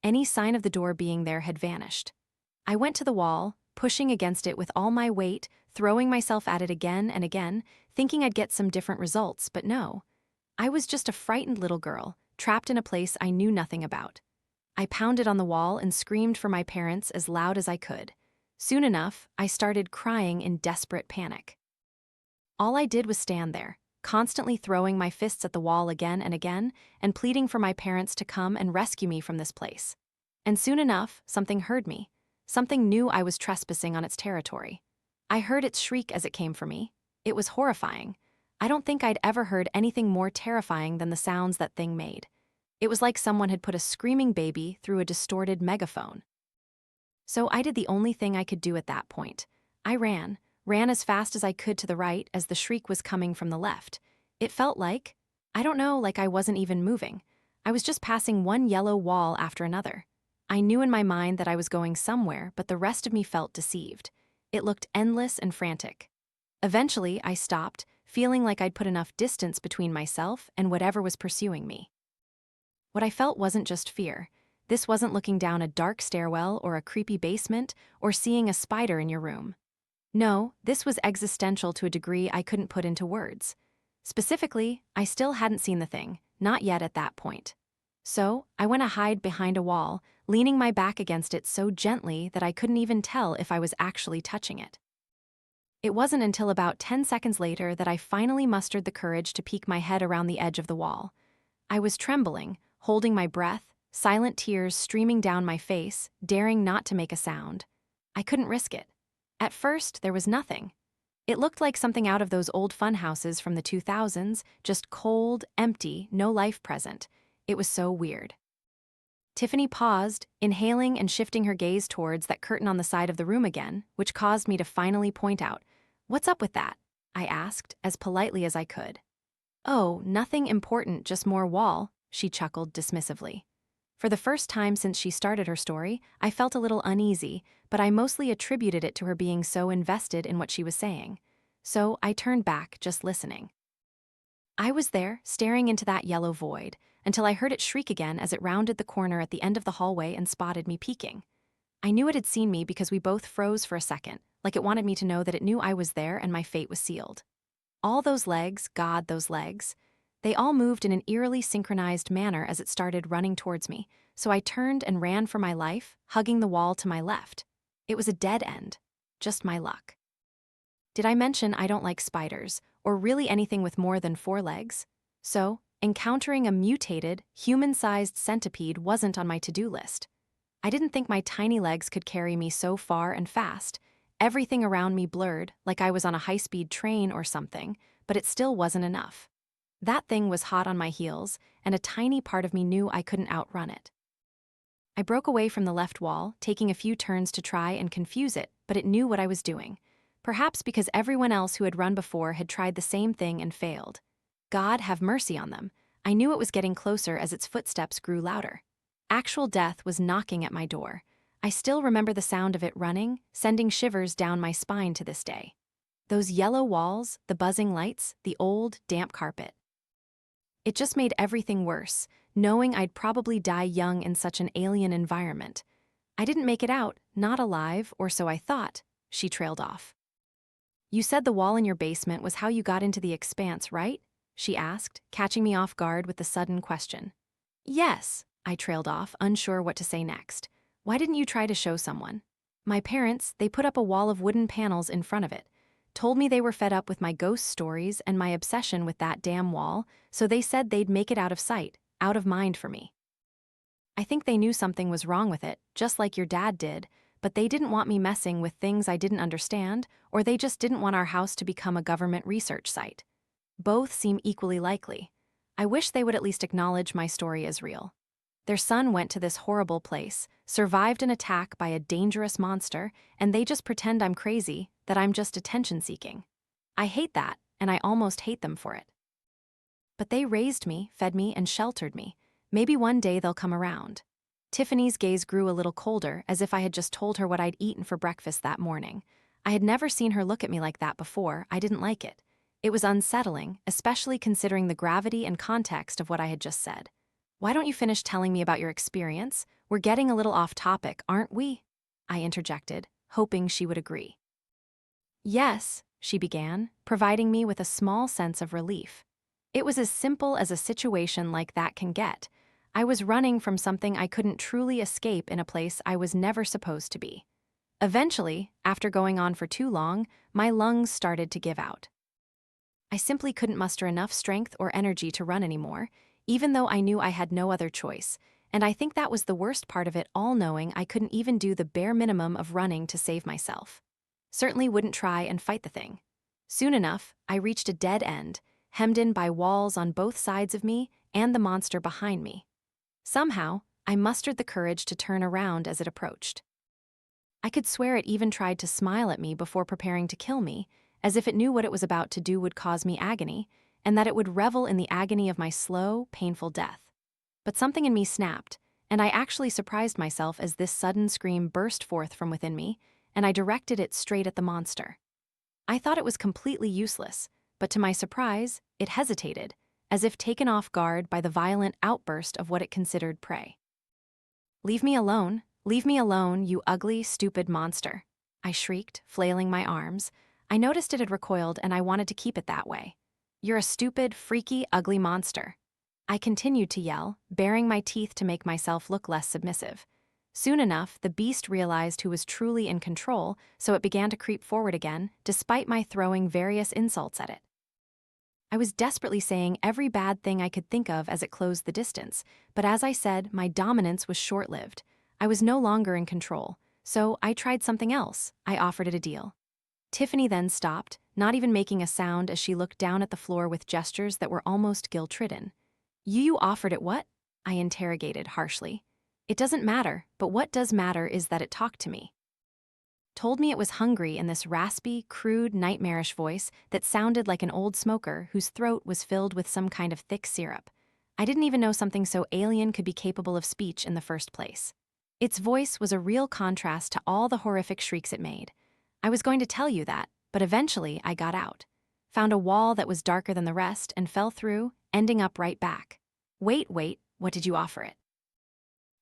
Any sign of the door being there had vanished. I went to the wall, pushing against it with all my weight, throwing myself at it again and again, thinking I'd get some different results, but no. I was just a frightened little girl, trapped in a place I knew nothing about. I pounded on the wall and screamed for my parents as loud as I could. Soon enough, I started crying in desperate panic. All I did was stand there, constantly throwing my fists at the wall again and again, and pleading for my parents to come and rescue me from this place. And soon enough, something heard me. Something knew I was trespassing on its territory. I heard its shriek as it came for me. It was horrifying. I don't think I'd ever heard anything more terrifying than the sounds that thing made. It was like someone had put a screaming baby through a distorted megaphone. So I did the only thing I could do at that point. I ran as fast as I could to the right as the shriek was coming from the left. It felt like, I don't know, like I wasn't even moving. I was just passing one yellow wall after another. I knew in my mind that I was going somewhere, but the rest of me felt deceived. It looked endless and frantic. Eventually, I stopped, feeling like I'd put enough distance between myself and whatever was pursuing me. What I felt wasn't just fear. This wasn't looking down a dark stairwell or a creepy basement or seeing a spider in your room. No, this was existential to a degree I couldn't put into words. Specifically, I still hadn't seen the thing, not yet at that point. So, I went to hide behind a wall, leaning my back against it so gently that I couldn't even tell if I was actually touching it. It wasn't until about 10 seconds later that I finally mustered the courage to peek my head around the edge of the wall. I was trembling, holding my breath, silent tears streaming down my face, daring not to make a sound. I couldn't risk it. At first, there was nothing. It looked like something out of those old fun houses from the 2000s, just cold, empty, no life present. It was so weird. Tiffany paused, inhaling and shifting her gaze towards that curtain on the side of the room again, which caused me to finally point out. "What's up with that?" I asked, as politely as I could. "Oh, nothing important, just more wall," she chuckled dismissively. For the first time since she started her story, I felt a little uneasy, but I mostly attributed it to her being so invested in what she was saying. So I turned back, just listening. I was there, staring into that yellow void, until I heard it shriek again as it rounded the corner at the end of the hallway and spotted me peeking. I knew it had seen me because we both froze for a second, like it wanted me to know that it knew I was there and my fate was sealed. All those legs, God, those legs. They all moved in an eerily synchronized manner as it started running towards me, so I turned and ran for my life, hugging the wall to my left. It was a dead end. Just my luck. Did I mention I don't like spiders, or really anything with more than 4 legs? So, encountering a mutated, human-sized centipede wasn't on my to-do list. I didn't think my tiny legs could carry me so far and fast. Everything around me blurred, like I was on a high-speed train or something, but it still wasn't enough. That thing was hot on my heels, and a tiny part of me knew I couldn't outrun it. I broke away from the left wall, taking a few turns to try and confuse it, but it knew what I was doing. Perhaps because everyone else who had run before had tried the same thing and failed. God have mercy on them. I knew it was getting closer as its footsteps grew louder. Actual death was knocking at my door. I still remember the sound of it running, sending shivers down my spine to this day. Those yellow walls, the buzzing lights, the old, damp carpet. It just made everything worse, knowing I'd probably die young in such an alien environment. I didn't make it out, not alive, or so I thought. She trailed off. "You said the wall in your basement was how you got into the Expanse, right?" she asked, catching me off guard with the sudden question. "Yes," I trailed off, unsure what to say next. "Why didn't you try to show someone?" "My parents, they put up a wall of wooden panels in front of it. Told me they were fed up with my ghost stories and my obsession with that damn wall, so they said they'd make it out of sight, out of mind for me. I think they knew something was wrong with it, just like your dad did, but they didn't want me messing with things I didn't understand, or they just didn't want our house to become a government research site. Both seem equally likely. I wish they would at least acknowledge my story is real. Their son went to this horrible place, survived an attack by a dangerous monster, and they just pretend I'm crazy, that I'm just attention-seeking. I hate that, and I almost hate them for it. But they raised me, fed me, and sheltered me. Maybe one day they'll come around." Tiffany's gaze grew a little colder, as if I had just told her what I'd eaten for breakfast that morning. I had never seen her look at me like that before. I didn't like it. It was unsettling, especially considering the gravity and context of what I had just said. "Why don't you finish telling me about your experience? We're getting a little off topic, aren't we?" I interjected, hoping she would agree. "Yes," she began, providing me with a small sense of relief. It was as simple as a situation like that can get. I was running from something I couldn't truly escape in a place I was never supposed to be. Eventually, after going on for too long, my lungs started to give out. I simply couldn't muster enough strength or energy to run anymore, even though I knew I had no other choice, and I think that was the worst part of it all, knowing I couldn't even do the bare minimum of running to save myself. Certainly wouldn't try and fight the thing. Soon enough, I reached a dead end, hemmed in by walls on both sides of me and the monster behind me. Somehow, I mustered the courage to turn around as it approached. I could swear it even tried to smile at me before preparing to kill me, as if it knew what it was about to do would cause me agony, and that it would revel in the agony of my slow, painful death. But something in me snapped, and I actually surprised myself as this sudden scream burst forth from within me, and I directed it straight at the monster. I thought it was completely useless, but to my surprise, it hesitated, as if taken off guard by the violent outburst of what it considered prey. "Leave me alone, you ugly, stupid monster," I shrieked, flailing my arms. I noticed it had recoiled and I wanted to keep it that way. "You're a stupid, freaky, ugly monster." I continued to yell, baring my teeth to make myself look less submissive. Soon enough, the beast realized who was truly in control, so it began to creep forward again, despite my throwing various insults at it. I was desperately saying every bad thing I could think of as it closed the distance, but as I said, my dominance was short-lived. I was no longer in control, so I tried something else. I offered it a deal. Tiffany then stopped, not even making a sound as she looked down at the floor with gestures that were almost guilt-ridden. "You offered it what?" I interrogated harshly. "It doesn't matter, but what does matter is that it talked to me." Told me it was hungry in this raspy, crude, nightmarish voice that sounded like an old smoker whose throat was filled with some kind of thick syrup. I didn't even know something so alien could be capable of speech in the first place. Its voice was a real contrast to all the horrific shrieks it made. I was going to tell you that, but eventually I got out. Found a wall that was darker than the rest and fell through, ending up right back. Wait, what did you offer it?"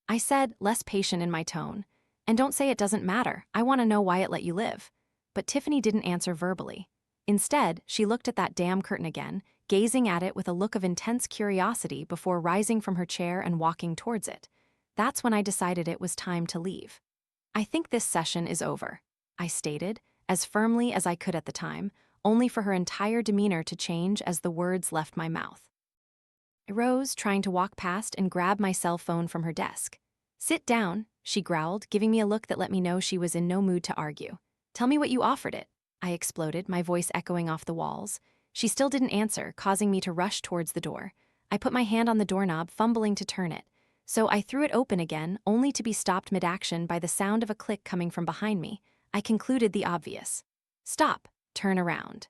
I said, less patient in my tone. "And don't say it doesn't matter, I want to know why it let you live." But Tiffany didn't answer verbally. Instead, she looked at that damn curtain again, gazing at it with a look of intense curiosity before rising from her chair and walking towards it. That's when I decided it was time to leave. "I think this session is over," I stated, as firmly as I could at the time, only for her entire demeanor to change as the words left my mouth. I rose, trying to walk past and grab my cell phone from her desk. "Sit down," she growled, giving me a look that let me know she was in no mood to argue. "Tell me what you offered it," I exploded, my voice echoing off the walls. She still didn't answer, causing me to rush towards the door. I put my hand on the doorknob, fumbling to turn it. So I threw it open again, only to be stopped mid-action by the sound of a click coming from behind me. I concluded the obvious. "Stop, turn around."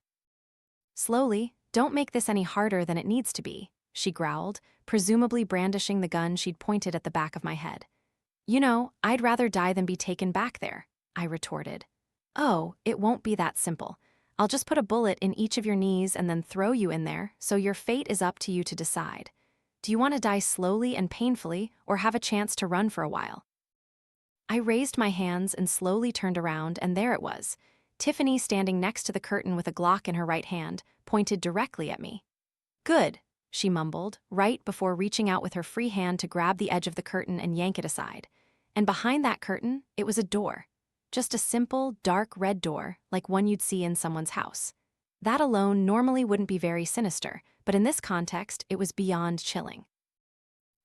"Slowly, don't make this any harder than it needs to be," she growled, presumably brandishing the gun she'd pointed at the back of my head. "You know, I'd rather die than be taken back there," I retorted. "Oh, it won't be that simple. I'll just put a bullet in each of your knees and then throw you in there, so your fate is up to you to decide. Do you want to die slowly and painfully, or have a chance to run for a while?" I raised my hands and slowly turned around, and there it was. Tiffany, standing next to the curtain with a Glock in her right hand, pointed directly at me. "Good," she mumbled, right before reaching out with her free hand to grab the edge of the curtain and yank it aside. And behind that curtain, it was a door. Just a simple, dark red door, like one you'd see in someone's house. That alone normally wouldn't be very sinister, but in this context, it was beyond chilling.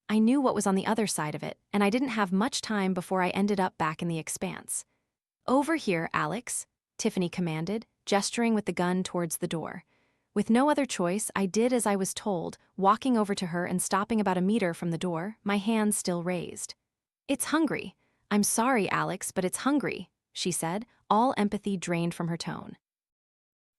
I knew what was on the other side of it, and I didn't have much time before I ended up back in the Expanse. "Over here, Alex," Tiffany commanded, gesturing with the gun towards the door. With no other choice, I did as I was told, walking over to her and stopping about a meter from the door, my hands still raised. "It's hungry. I'm sorry, Alex, but it's hungry," she said, all empathy drained from her tone.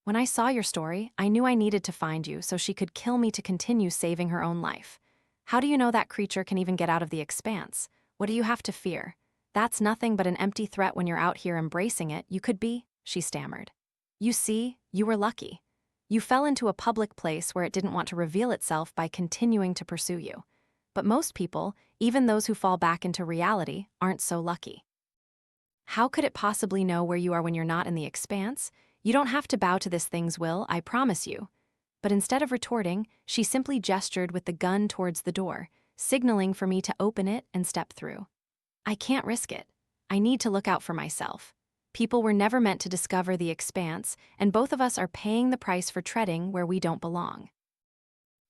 "When I saw your story, I knew I needed to find you so she could kill me to continue saving her own life. How do you know that creature can even get out of the Expanse? What do you have to fear? That's nothing but an empty threat when you're out here embracing it, you could be," she stammered. "You see, you were lucky. You fell into a public place where it didn't want to reveal itself by continuing to pursue you. But most people, even those who fall back into reality, aren't so lucky. How could it possibly know where you are when you're not in the Expanse? You don't have to bow to this thing's will, I promise you." But instead of retorting, she simply gestured with the gun towards the door, signaling for me to open it and step through. "I can't risk it. I need to look out for myself. People were never meant to discover the expanse, and both of us are paying the price for treading where we don't belong.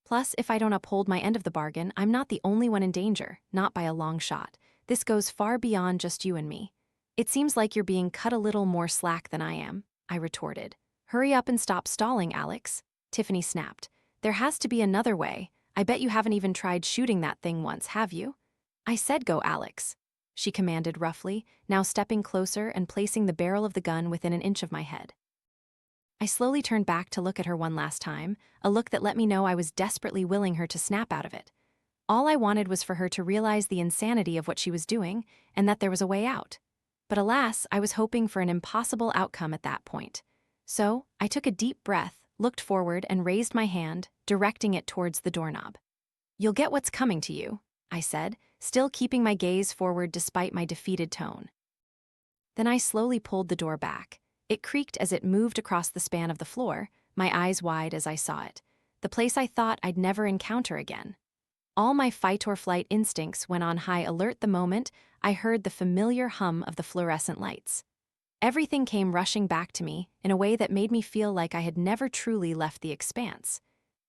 Plus, if I don't uphold my end of the bargain, I'm not the only one in danger, not by a long shot. This goes far beyond just you and me. It seems like you're being cut a little more slack than I am, I retorted. Hurry up and stop stalling, Alex, Tiffany snapped. There has to be another way. I bet you haven't even tried shooting that thing once, have you? I said go, Alex, she commanded roughly, now stepping closer and placing the barrel of the gun within an inch of my head. I slowly turned back to look at her one last time, a look that let me know I was desperately willing her to snap out of it. All I wanted was for her to realize the insanity of what she was doing and that there was a way out. But alas, I was hoping for an impossible outcome at that point. So, I took a deep breath, looked forward, and raised my hand, directing it towards the doorknob. You'll get what's coming to you, I said, still keeping my gaze forward despite my defeated tone. Then I slowly pulled the door back. It creaked as it moved across the span of the floor, my eyes wide as I saw it. The place I thought I'd never encounter again. All my fight-or-flight instincts went on high alert the moment I heard the familiar hum of the fluorescent lights. Everything came rushing back to me in a way that made me feel like I had never truly left the expanse.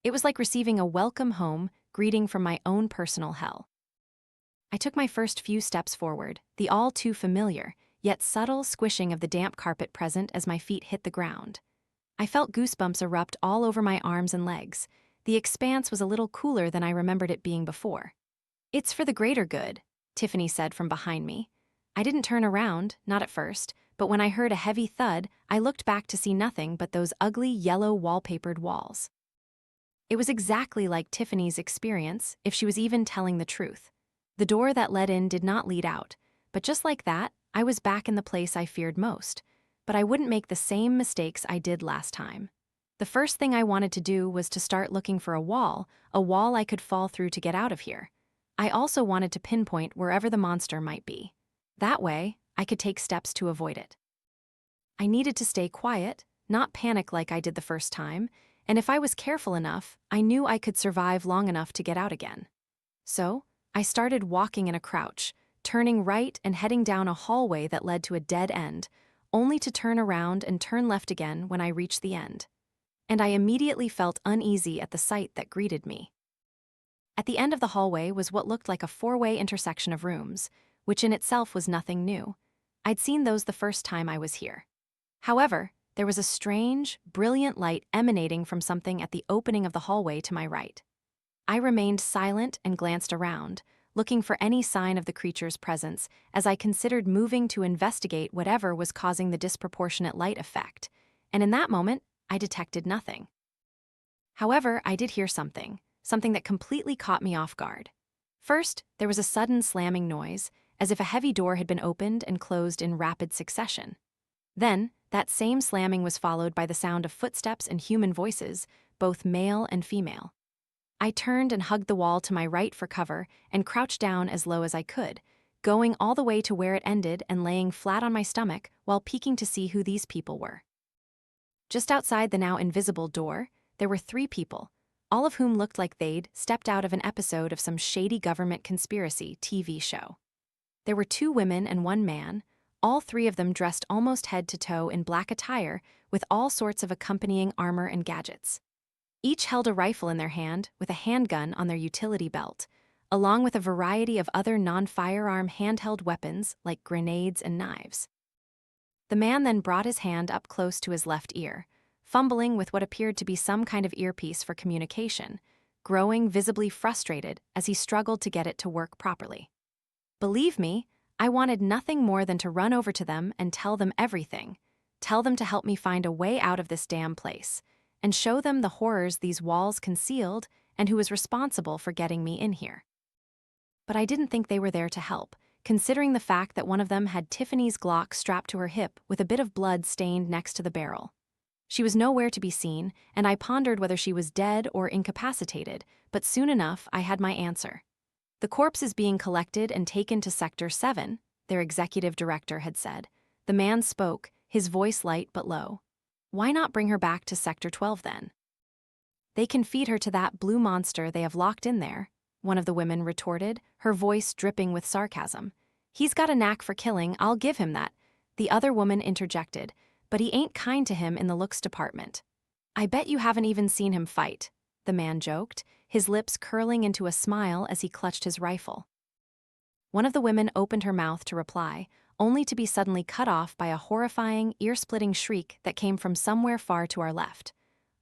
It was like receiving a welcome home greeting from my own personal hell. I took my first few steps forward, the all too familiar, yet subtle squishing of the damp carpet present as my feet hit the ground. I felt goosebumps erupt all over my arms and legs. The expanse was a little cooler than I remembered it being before. It's for the greater good, Tiffany said from behind me. I didn't turn around, not at first, but when I heard a heavy thud, I looked back to see nothing but those ugly yellow wallpapered walls. It was exactly like Tiffany's experience, if she was even telling the truth. The door that led in did not lead out, but just like that, I was back in the place I feared most. But I wouldn't make the same mistakes I did last time. The first thing I wanted to do was to start looking for a wall I could fall through to get out of here. I also wanted to pinpoint wherever the monster might be. That way, I could take steps to avoid it. I needed to stay quiet, not panic like I did the first time, and if I was careful enough, I knew I could survive long enough to get out again. So, I started walking in a crouch, turning right and heading down a hallway that led to a dead end, only to turn around and turn left again when I reached the end. And I immediately felt uneasy at the sight that greeted me. At the end of the hallway was what looked like a four-way intersection of rooms, which in itself was nothing new. I'd seen those the first time I was here. However, there was a strange, brilliant light emanating from something at the opening of the hallway to my right. I remained silent and glanced around, looking for any sign of the creature's presence as I considered moving to investigate whatever was causing the disproportionate light effect, and in that moment, I detected nothing. However, I did hear something that completely caught me off guard. First, there was a sudden slamming noise, as if a heavy door had been opened and closed in rapid succession. Then, that same slamming was followed by the sound of footsteps and human voices, both male and female. I turned and hugged the wall to my right for cover and crouched down as low as I could, going all the way to where it ended and laying flat on my stomach while peeking to see who these people were. Just outside the now invisible door, there were 3 people, all of whom looked like they'd stepped out of an episode of some shady government conspiracy TV show. There were 2 women and 1 man, all 3 of them dressed almost head to toe in black attire with all sorts of accompanying armor and gadgets. Each held a rifle in their hand with a handgun on their utility belt, along with a variety of other non-firearm handheld weapons like grenades and knives. The man then brought his hand up close to his left ear, fumbling with what appeared to be some kind of earpiece for communication, growing visibly frustrated as he struggled to get it to work properly. Believe me, I wanted nothing more than to run over to them and tell them everything, tell them to help me find a way out of this damn place, and show them the horrors these walls concealed and who was responsible for getting me in here. But I didn't think they were there to help, considering the fact that one of them had Tiffany's Glock strapped to her hip with a bit of blood stained next to the barrel. She was nowhere to be seen, and I pondered whether she was dead or incapacitated, but soon enough I had my answer. The corpse is being collected and taken to Sector 7, their executive director had said. The man spoke, his voice light but low. Why not bring her back to Sector 12 then? They can feed her to that blue monster they have locked in there, one of the women retorted, her voice dripping with sarcasm. He's got a knack for killing, I'll give him that. The other woman interjected, "But he ain't kind to him in the looks department." "I bet you haven't even seen him fight," the man joked, his lips curling into a smile as he clutched his rifle. One of the women opened her mouth to reply, only to be suddenly cut off by a horrifying, ear-splitting shriek that came from somewhere far to our left.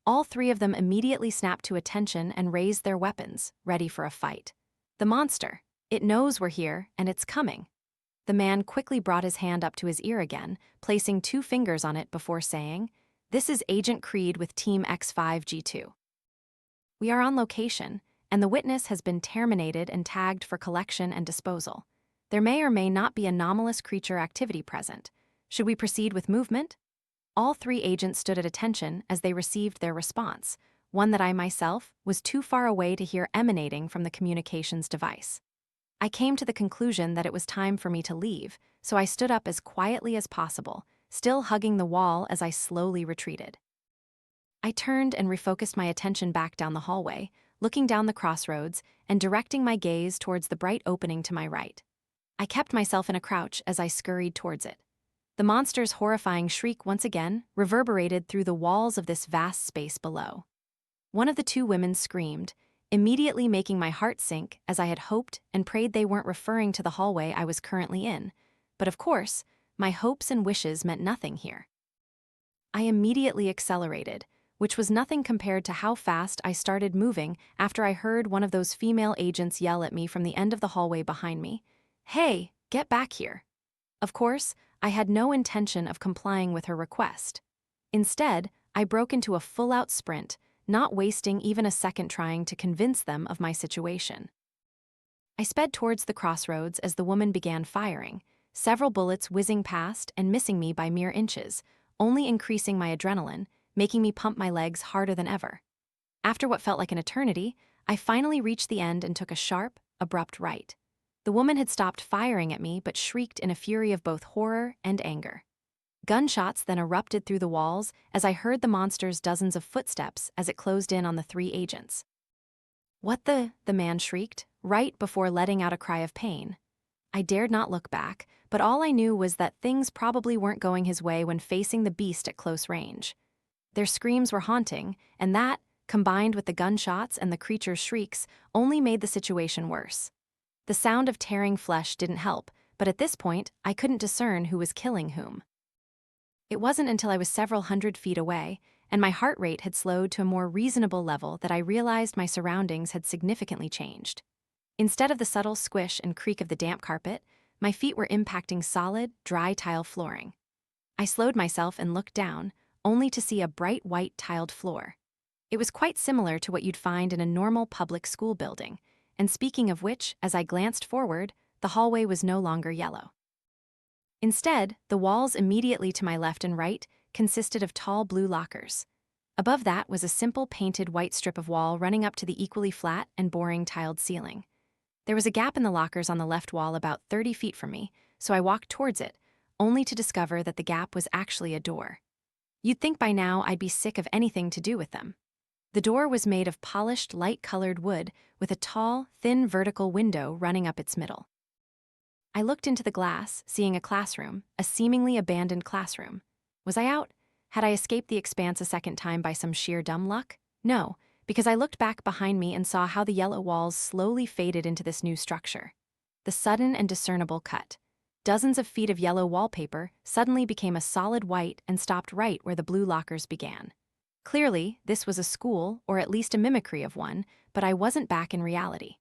All three of them immediately snapped to attention and raised their weapons, ready for a fight. "The monster. It knows we're here, and it's coming." The man quickly brought his hand up to his ear again, placing 2 fingers on it before saying, "This is Agent Creed with Team X5G2. We are on location, and the witness has been terminated and tagged for collection and disposal. There may or may not be anomalous creature activity present. Should we proceed with movement?" All 3 agents stood at attention as they received their response, one that I myself was too far away to hear emanating from the communications device. I came to the conclusion that it was time for me to leave, so I stood up as quietly as possible, still hugging the wall as I slowly retreated. I turned and refocused my attention back down the hallway, looking down the crossroads and directing my gaze towards the bright opening to my right. I kept myself in a crouch as I scurried towards it. The monster's horrifying shriek once again reverberated through the walls of this vast space below. One of the 2 women screamed, immediately making my heart sink as I had hoped and prayed they weren't referring to the hallway I was currently in. But of course, my hopes and wishes meant nothing here. I immediately accelerated, which was nothing compared to how fast I started moving after I heard one of those female agents yell at me from the end of the hallway behind me, "Hey, get back here." Of course, I had no intention of complying with her request. Instead, I broke into a full-out sprint, not wasting even a second trying to convince them of my situation. I sped towards the crossroads as the woman began firing, several bullets whizzing past and missing me by mere inches, only increasing my adrenaline, making me pump my legs harder than ever. After what felt like an eternity, I finally reached the end and took a sharp, abrupt right. The woman had stopped firing at me but shrieked in a fury of both horror and anger. Gunshots then erupted through the walls as I heard the monster's dozens of footsteps as it closed in on the 3 agents. "What the man shrieked, right before letting out a cry of pain. I dared not look back, but all I knew was that things probably weren't going his way when facing the beast at close range. Their screams were haunting, and that, combined with the gunshots and the creature's shrieks, only made the situation worse. The sound of tearing flesh didn't help, but at this point, I couldn't discern who was killing whom. It wasn't until I was several hundred feet away, and my heart rate had slowed to a more reasonable level that I realized my surroundings had significantly changed. Instead of the subtle squish and creak of the damp carpet, my feet were impacting solid, dry tile flooring. I slowed myself and looked down, only to see a bright white tiled floor. It was quite similar to what you'd find in a normal public school building, and speaking of which, as I glanced forward, the hallway was no longer yellow. Instead, the walls immediately to my left and right consisted of tall blue lockers. Above that was a simple painted white strip of wall running up to the equally flat and boring tiled ceiling. There was a gap in the lockers on the left wall about 30 feet from me, so I walked towards it, only to discover that the gap was actually a door. You'd think by now I'd be sick of anything to do with them. The door was made of polished, light-colored wood with a tall, thin vertical window running up its middle. I looked into the glass, seeing a classroom, a seemingly abandoned classroom. Was I out? Had I escaped the Expanse a second time by some sheer dumb luck? No, because I looked back behind me and saw how the yellow walls slowly faded into this new structure. The sudden and discernible cut. Dozens of feet of yellow wallpaper suddenly became a solid white and stopped right where the blue lockers began. Clearly, this was a school, or at least a mimicry of one, but I wasn't back in reality.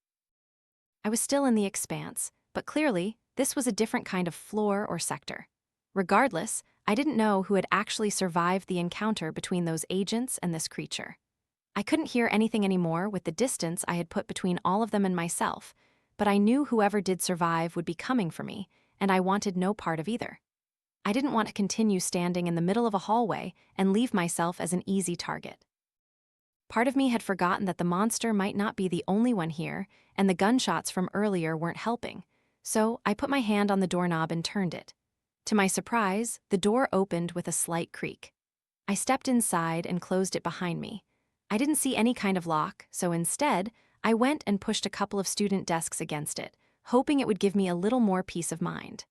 I was still in the Expanse, but clearly, this was a different kind of floor or sector. Regardless, I didn't know who had actually survived the encounter between those agents and this creature. I couldn't hear anything anymore with the distance I had put between all of them and myself, but I knew whoever did survive would be coming for me, and I wanted no part of either. I didn't want to continue standing in the middle of a hallway and leave myself as an easy target. Part of me had forgotten that the monster might not be the only one here, and the gunshots from earlier weren't helping, so I put my hand on the doorknob and turned it. To my surprise, the door opened with a slight creak. I stepped inside and closed it behind me. I didn't see any kind of lock, so instead, I went and pushed a couple of student desks against it, hoping it would give me a little more peace of mind.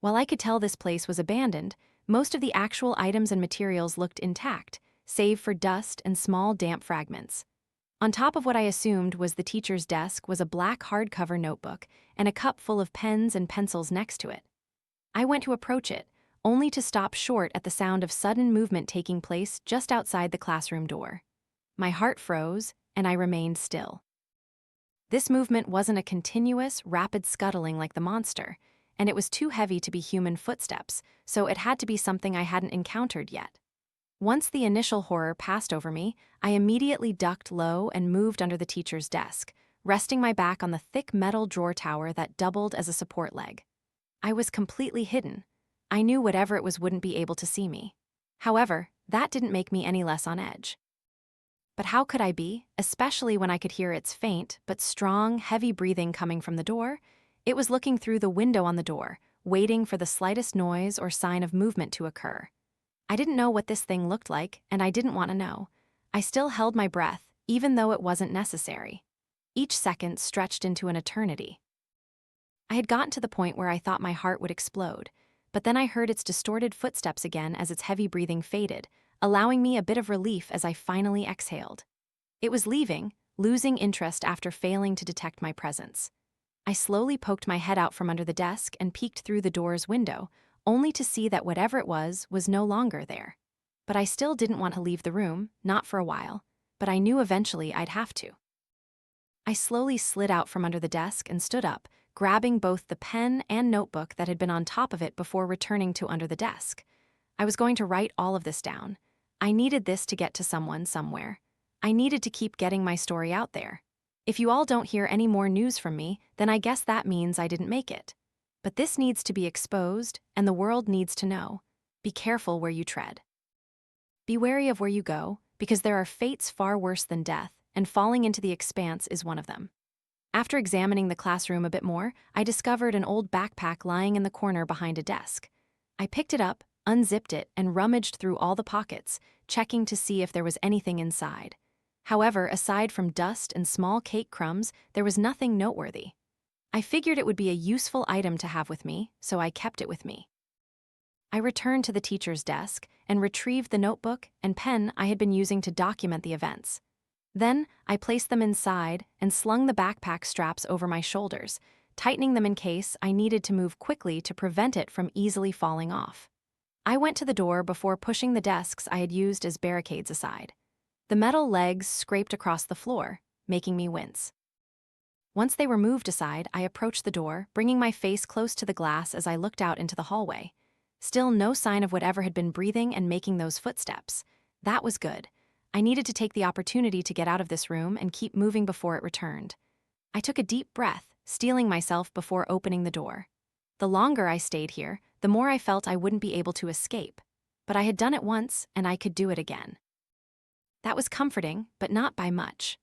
While I could tell this place was abandoned, most of the actual items and materials looked intact, save for dust and small damp fragments. On top of what I assumed was the teacher's desk was a black hardcover notebook and a cup full of pens and pencils next to it. I went to approach it, only to stop short at the sound of sudden movement taking place just outside the classroom door. My heart froze, and I remained still. This movement wasn't a continuous, rapid scuttling like the monster, and it was too heavy to be human footsteps, so it had to be something I hadn't encountered yet. Once the initial horror passed over me, I immediately ducked low and moved under the teacher's desk, resting my back on the thick metal drawer tower that doubled as a support leg. I was completely hidden. I knew whatever it was wouldn't be able to see me. However, that didn't make me any less on edge. But how could I be, especially when I could hear its faint but strong, heavy breathing coming from the door? It was looking through the window on the door, waiting for the slightest noise or sign of movement to occur. I didn't know what this thing looked like, and I didn't want to know. I still held my breath, even though it wasn't necessary. Each second stretched into an eternity. I had gotten to the point where I thought my heart would explode, but then I heard its distorted footsteps again as its heavy breathing faded, allowing me a bit of relief as I finally exhaled. It was leaving, losing interest after failing to detect my presence. I slowly poked my head out from under the desk and peeked through the door's window, only to see that whatever it was no longer there. But I still didn't want to leave the room, not for a while, but I knew eventually I'd have to. I slowly slid out from under the desk and stood up, grabbing both the pen and notebook that had been on top of it before returning to under the desk. I was going to write all of this down. I needed this to get to someone somewhere. I needed to keep getting my story out there. If you all don't hear any more news from me, then I guess that means I didn't make it. But this needs to be exposed, and the world needs to know. Be careful where you tread. Be wary of where you go, because there are fates far worse than death, and falling into the expanse is one of them. After examining the classroom a bit more, I discovered an old backpack lying in the corner behind a desk. I picked it up, unzipped it, and rummaged through all the pockets, checking to see if there was anything inside. However, aside from dust and small cake crumbs, there was nothing noteworthy. I figured it would be a useful item to have with me, so I kept it with me. I returned to the teacher's desk and retrieved the notebook and pen I had been using to document the events. Then, I placed them inside and slung the backpack straps over my shoulders, tightening them in case I needed to move quickly to prevent it from easily falling off. I went to the door before pushing the desks I had used as barricades aside. The metal legs scraped across the floor, making me wince. Once they were moved aside, I approached the door, bringing my face close to the glass as I looked out into the hallway. Still no sign of whatever had been breathing and making those footsteps. That was good. I needed to take the opportunity to get out of this room and keep moving before it returned. I took a deep breath, steeling myself before opening the door. The longer I stayed here, the more I felt I wouldn't be able to escape. But I had done it once, and I could do it again. That was comforting, but not by much.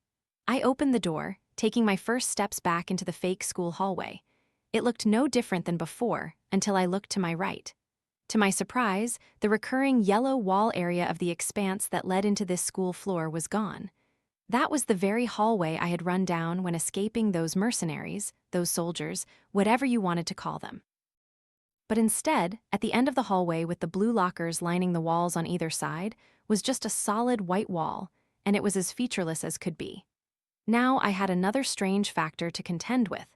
I opened the door, taking my first steps back into the fake school hallway. It looked no different than before, until I looked to my right. To my surprise, the recurring yellow wall area of the expanse that led into this school floor was gone. That was the very hallway I had run down when escaping those mercenaries, those soldiers, whatever you wanted to call them. But instead, at the end of the hallway with the blue lockers lining the walls on either side, was just a solid white wall, and it was as featureless as could be. Now I had another strange factor to contend with,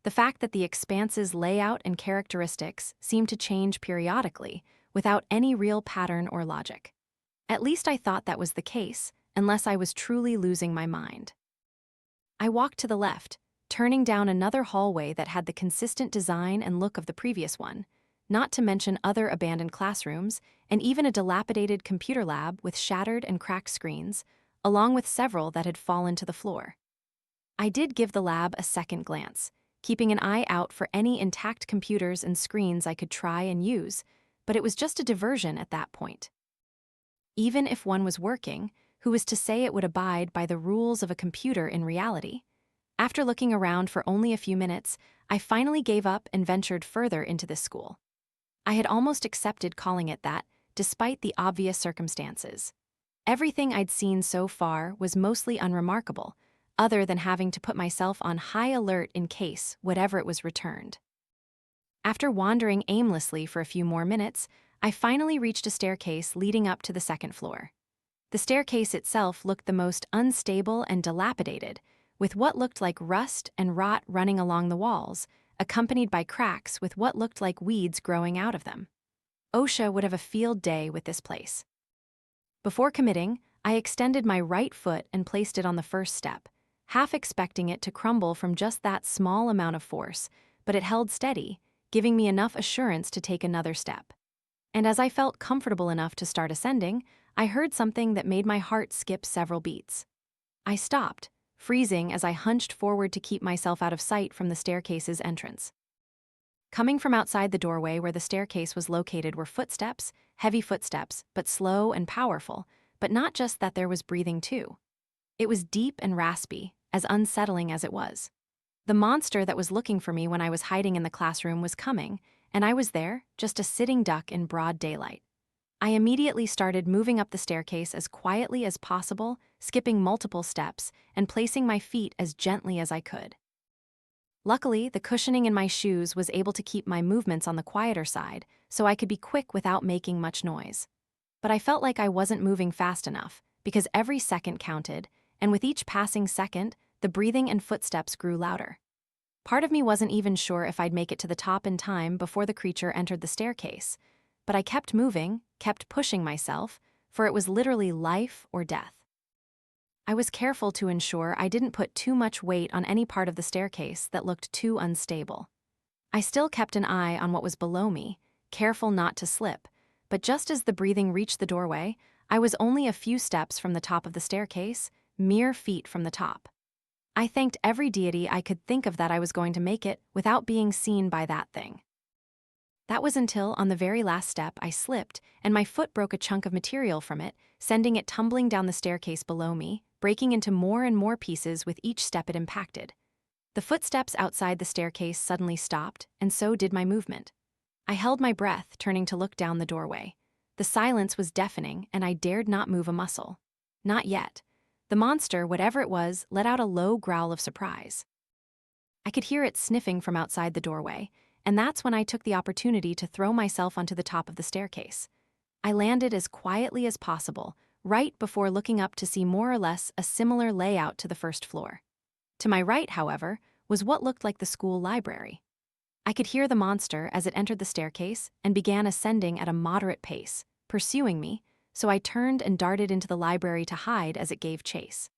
the fact that the expanse's layout and characteristics seemed to change periodically, without any real pattern or logic. At least I thought that was the case, unless I was truly losing my mind. I walked to the left, turning down another hallway that had the consistent design and look of the previous one, not to mention other abandoned classrooms, and even a dilapidated computer lab with shattered and cracked screens, along with several that had fallen to the floor. I did give the lab a second glance, keeping an eye out for any intact computers and screens I could try and use, but it was just a diversion at that point. Even if one was working, who was to say it would abide by the rules of a computer in reality? After looking around for only a few minutes, I finally gave up and ventured further into this school. I had almost accepted calling it that, despite the obvious circumstances. Everything I'd seen so far was mostly unremarkable, other than having to put myself on high alert in case whatever it was returned. After wandering aimlessly for a few more minutes, I finally reached a staircase leading up to the second floor. The staircase itself looked the most unstable and dilapidated, with what looked like rust and rot running along the walls, accompanied by cracks with what looked like weeds growing out of them. OSHA would have a field day with this place. Before committing, I extended my right foot and placed it on the first step, half expecting it to crumble from just that small amount of force, but it held steady, giving me enough assurance to take another step. And as I felt comfortable enough to start ascending, I heard something that made my heart skip several beats. I stopped, freezing as I hunched forward to keep myself out of sight from the staircase's entrance. Coming from outside the doorway where the staircase was located were footsteps, heavy footsteps, but slow and powerful, but not just that, there was breathing too. It was deep and raspy, as unsettling as it was. The monster that was looking for me when I was hiding in the classroom was coming, and I was there, just a sitting duck in broad daylight. I immediately started moving up the staircase as quietly as possible, skipping multiple steps, and placing my feet as gently as I could. Luckily, the cushioning in my shoes was able to keep my movements on the quieter side, so I could be quick without making much noise. But I felt like I wasn't moving fast enough, because every second counted, and with each passing second, the breathing and footsteps grew louder. Part of me wasn't even sure if I'd make it to the top in time before the creature entered the staircase, but I kept moving, kept pushing myself, for it was literally life or death. I was careful to ensure I didn't put too much weight on any part of the staircase that looked too unstable. I still kept an eye on what was below me, careful not to slip, but just as the breathing reached the doorway, I was only a few steps from the top of the staircase, mere feet from the top. I thanked every deity I could think of that I was going to make it without being seen by that thing. That was until, on the very last step, I slipped, and my foot broke a chunk of material from it, sending it tumbling down the staircase below me, breaking into more and more pieces with each step it impacted. The footsteps outside the staircase suddenly stopped, and so did my movement. I held my breath, turning to look down the doorway. The silence was deafening, and I dared not move a muscle. Not yet. The monster, whatever it was, let out a low growl of surprise. I could hear it sniffing from outside the doorway, and that's when I took the opportunity to throw myself onto the top of the staircase. I landed as quietly as possible, right before looking up to see more or less a similar layout to the first floor. To my right, however, was what looked like the school library. I could hear the monster as it entered the staircase and began ascending at a moderate pace, pursuing me, so I turned and darted into the library to hide as it gave chase.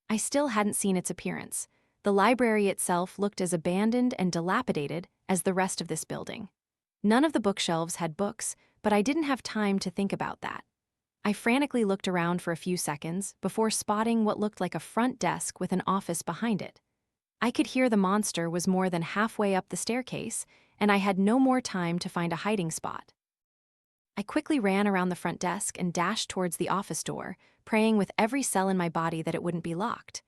I still hadn't seen its appearance. The library itself looked as abandoned and dilapidated as the rest of this building. None of the bookshelves had books, but I didn't have time to think about that. I frantically looked around for a few seconds before spotting what looked like a front desk with an office behind it. I could hear the monster was more than halfway up the staircase, and I had no more time to find a hiding spot. I quickly ran around the front desk and dashed towards the office door, praying with every cell in my body that it wouldn't be locked.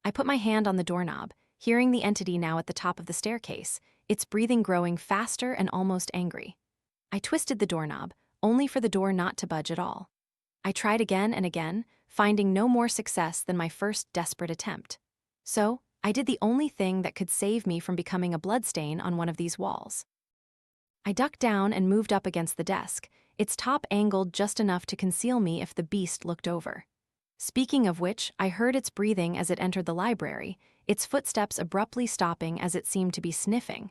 I put my hand on the doorknob, hearing the entity now at the top of the staircase, its breathing growing faster and almost angry. I twisted the doorknob, only for the door not to budge at all. I tried again and again, finding no more success than my first desperate attempt. So, I did the only thing that could save me from becoming a bloodstain on one of these walls. I ducked down and moved up against the desk, its top angled just enough to conceal me if the beast looked over. Speaking of which, I heard its breathing as it entered the library, its footsteps abruptly stopping as it seemed to be sniffing.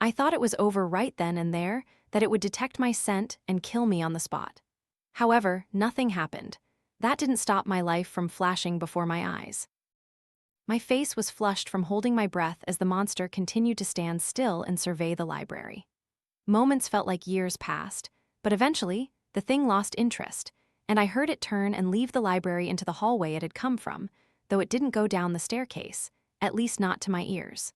I thought it was over right then and there, that it would detect my scent and kill me on the spot. However, nothing happened. That didn't stop my life from flashing before my eyes. My face was flushed from holding my breath as the monster continued to stand still and survey the library. Moments felt like years passed, but eventually, the thing lost interest, and I heard it turn and leave the library into the hallway it had come from, though it didn't go down the staircase, at least not to my ears.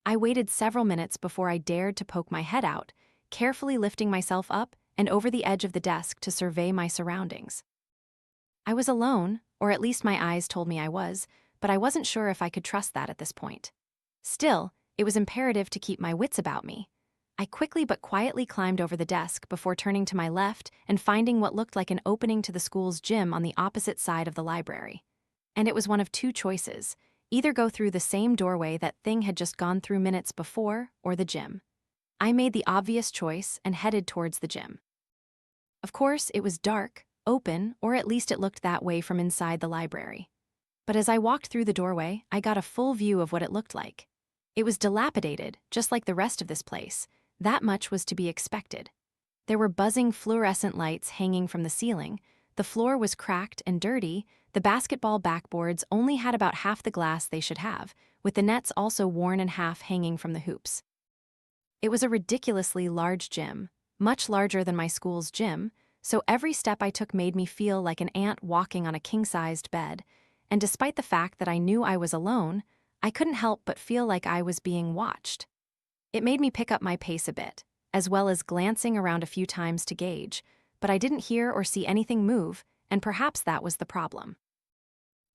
I waited several minutes before I dared to poke my head out, carefully lifting myself up and over the edge of the desk to survey my surroundings. I was alone, or at least my eyes told me I was, but I wasn't sure if I could trust that at this point. Still, it was imperative to keep my wits about me. I quickly but quietly climbed over the desk before turning to my left and finding what looked like an opening to the school's gym on the opposite side of the library. And it was one of two choices: either go through the same doorway that thing had just gone through minutes before, or the gym. I made the obvious choice and headed towards the gym. Of course, it was dark, open, or at least it looked that way from inside the library. But as I walked through the doorway, I got a full view of what it looked like. It was dilapidated, just like the rest of this place. That much was to be expected. There were buzzing fluorescent lights hanging from the ceiling, the floor was cracked and dirty, the basketball backboards only had about half the glass they should have, with the nets also worn in half hanging from the hoops. It was a ridiculously large gym, much larger than my school's gym, so every step I took made me feel like an ant walking on a king-sized bed, and despite the fact that I knew I was alone, I couldn't help but feel like I was being watched. It made me pick up my pace a bit, as well as glancing around a few times to gauge, but I didn't hear or see anything move, and perhaps that was the problem.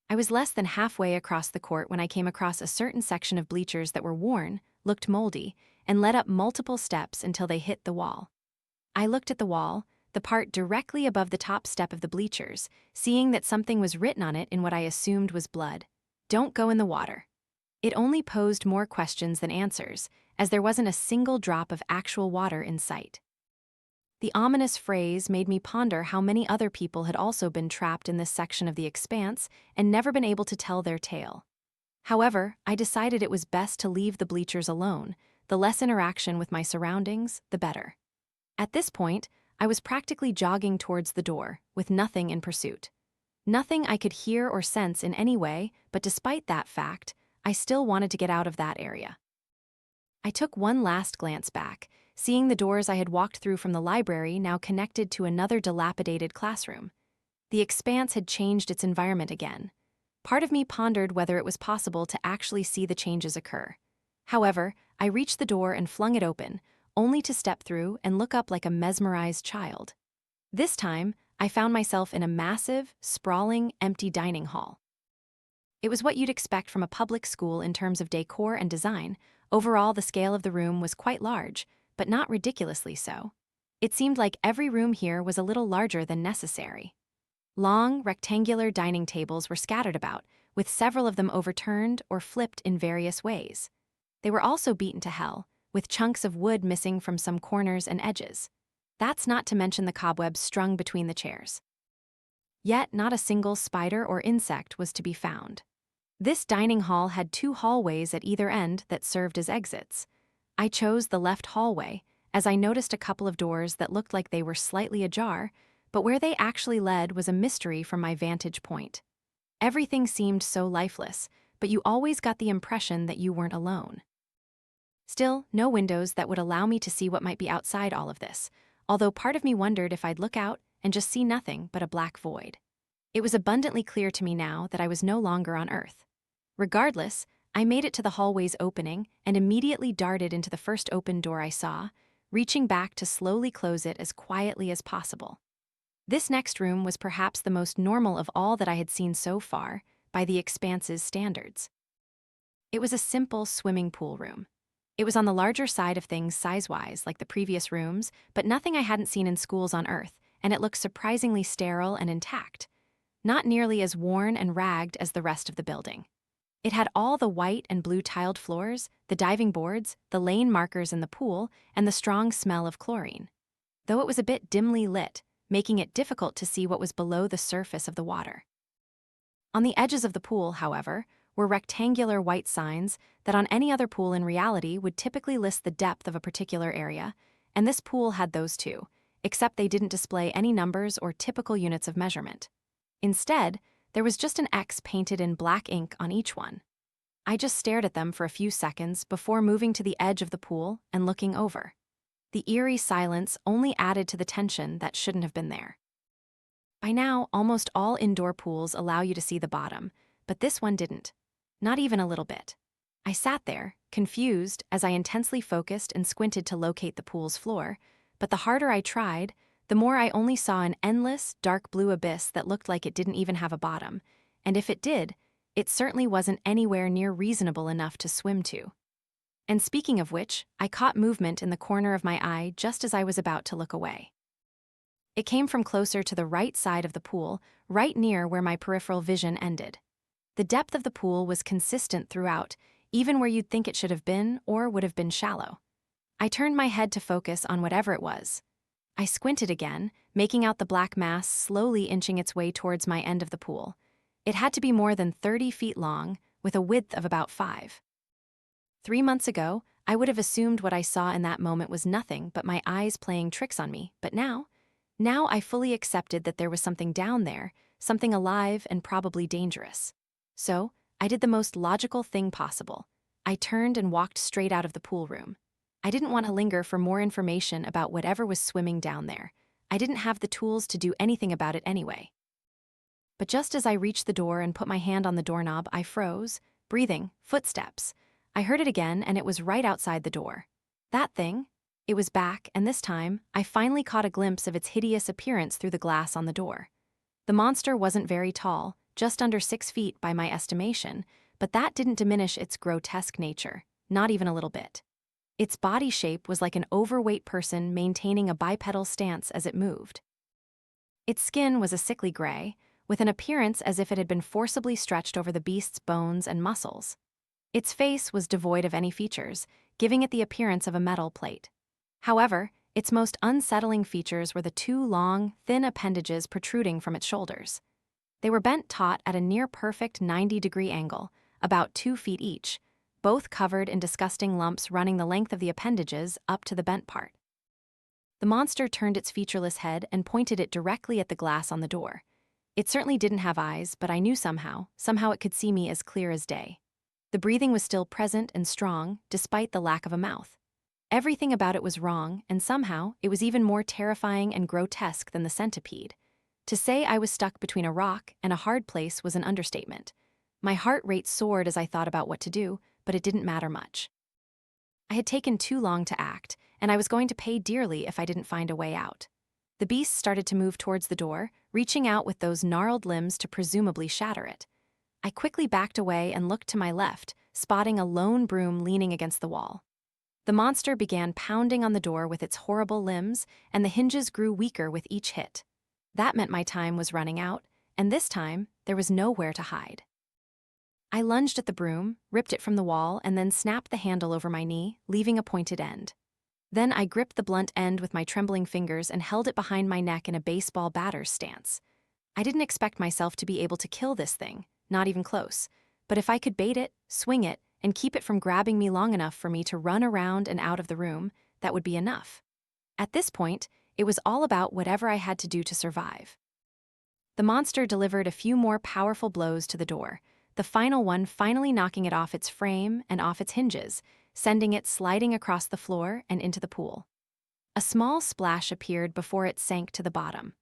I was less than halfway across the court when I came across a certain section of bleachers that were worn, looked moldy, and led up multiple steps until they hit the wall. I looked at the wall, the part directly above the top step of the bleachers, seeing that something was written on it in what I assumed was blood. "Don't go in the water." It only posed more questions than answers, as there wasn't a single drop of actual water in sight. The ominous phrase made me ponder how many other people had also been trapped in this section of the Expanse and never been able to tell their tale. However, I decided it was best to leave the bleachers alone. The less interaction with my surroundings, the better. At this point, I was practically jogging towards the door, with nothing in pursuit. Nothing I could hear or sense in any way, but despite that fact, I still wanted to get out of that area. I took one last glance back, seeing the doors I had walked through from the library now connected to another dilapidated classroom. The Expanse had changed its environment again. Part of me pondered whether it was possible to actually see the changes occur. However, I reached the door and flung it open, only to step through and look up like a mesmerized child. This time, I found myself in a massive, sprawling, empty dining hall. It was what you'd expect from a public school in terms of decor and design. Overall, the scale of the room was quite large, but not ridiculously so. It seemed like every room here was a little larger than necessary. Long, rectangular dining tables were scattered about, with several of them overturned or flipped in various ways. They were also beaten to hell, with chunks of wood missing from some corners and edges. That's not to mention the cobwebs strung between the chairs. Yet not a single spider or insect was to be found. This dining hall had 2 hallways at either end that served as exits. I chose the left hallway, as I noticed a couple of doors that looked like they were slightly ajar, but where they actually led was a mystery from my vantage point. Everything seemed so lifeless, but you always got the impression that you weren't alone. Still, no windows that would allow me to see what might be outside all of this, although part of me wondered if I'd look out and just see nothing but a black void. It was abundantly clear to me now that I was no longer on Earth. Regardless, I made it to the hallway's opening and immediately darted into the first open door I saw, reaching back to slowly close it as quietly as possible. This next room was perhaps the most normal of all that I had seen so far, by the Expanse's standards. It was a simple swimming pool room. It was on the larger side of things size-wise, like the previous rooms, but nothing I hadn't seen in schools on Earth, and it looked surprisingly sterile and intact. Not nearly as worn and ragged as the rest of the building. It had all the white and blue tiled floors, the diving boards, the lane markers in the pool, and the strong smell of chlorine. Though it was a bit dimly lit, making it difficult to see what was below the surface of the water. On the edges of the pool, however, were rectangular white signs that on any other pool in reality would typically list the depth of a particular area, and this pool had those too, except they didn't display any numbers or typical units of measurement. Instead, there was just an X painted in black ink on each one. I just stared at them for a few seconds before moving to the edge of the pool and looking over. The eerie silence only added to the tension that shouldn't have been there. By now, almost all indoor pools allow you to see the bottom, but this one didn't. Not even a little bit. I sat there, confused, as I intensely focused and squinted to locate the pool's floor, but the harder I tried, the more I only saw an endless, dark blue abyss that looked like it didn't even have a bottom, and if it did, it certainly wasn't anywhere near reasonable enough to swim to. And speaking of which, I caught movement in the corner of my eye just as I was about to look away. It came from closer to the right side of the pool, right near where my peripheral vision ended. The depth of the pool was consistent throughout, even where you'd think it should have been or would have been shallow. I turned my head to focus on whatever it was. I squinted again, making out the black mass slowly inching its way towards my end of the pool. It had to be more than 30 feet long, with a width of about 5. 3 months ago, I would have assumed what I saw in that moment was nothing but my eyes playing tricks on me, but now I fully accepted that there was something down there, something alive and probably dangerous. So, I did the most logical thing possible. I turned and walked straight out of the pool room. I didn't want to linger for more information about whatever was swimming down there. I didn't have the tools to do anything about it anyway. But just as I reached the door and put my hand on the doorknob, I froze, breathing, footsteps. I heard it again, and it was right outside the door. That thing? It was back, and this time, I finally caught a glimpse of its hideous appearance through the glass on the door. The monster wasn't very tall, just under 6 feet by my estimation, but that didn't diminish its grotesque nature, not even a little bit. Its body shape was like an overweight person maintaining a bipedal stance as it moved. Its skin was a sickly gray, with an appearance as if it had been forcibly stretched over the beast's bones and muscles. Its face was devoid of any features, giving it the appearance of a metal plate. However, its most unsettling features were the 2 long, thin appendages protruding from its shoulders. They were bent taut at a near-perfect 90-degree angle, about 2 feet each, both covered in disgusting lumps running the length of the appendages up to the bent part. The monster turned its featureless head and pointed it directly at the glass on the door. It certainly didn't have eyes, but I knew somehow it could see me as clear as day. The breathing was still present and strong, despite the lack of a mouth. Everything about it was wrong, and somehow it was even more terrifying and grotesque than the centipede. To say I was stuck between a rock and a hard place was an understatement. My heart rate soared as I thought about what to do, but it didn't matter much. I had taken too long to act, and I was going to pay dearly if I didn't find a way out. The beast started to move towards the door, reaching out with those gnarled limbs to presumably shatter it. I quickly backed away and looked to my left, spotting a lone broom leaning against the wall. The monster began pounding on the door with its horrible limbs, and the hinges grew weaker with each hit. That meant my time was running out, and this time, there was nowhere to hide. I lunged at the broom, ripped it from the wall, and then snapped the handle over my knee, leaving a pointed end. Then I gripped the blunt end with my trembling fingers and held it behind my neck in a baseball batter's stance. I didn't expect myself to be able to kill this thing, not even close, but if I could bait it, swing it, and keep it from grabbing me long enough for me to run around and out of the room, that would be enough. At this point, it was all about whatever I had to do to survive. The monster delivered a few more powerful blows to the door, the final one finally knocking it off its frame and off its hinges, sending it sliding across the floor and into the pool. A small splash appeared before it sank to the bottom.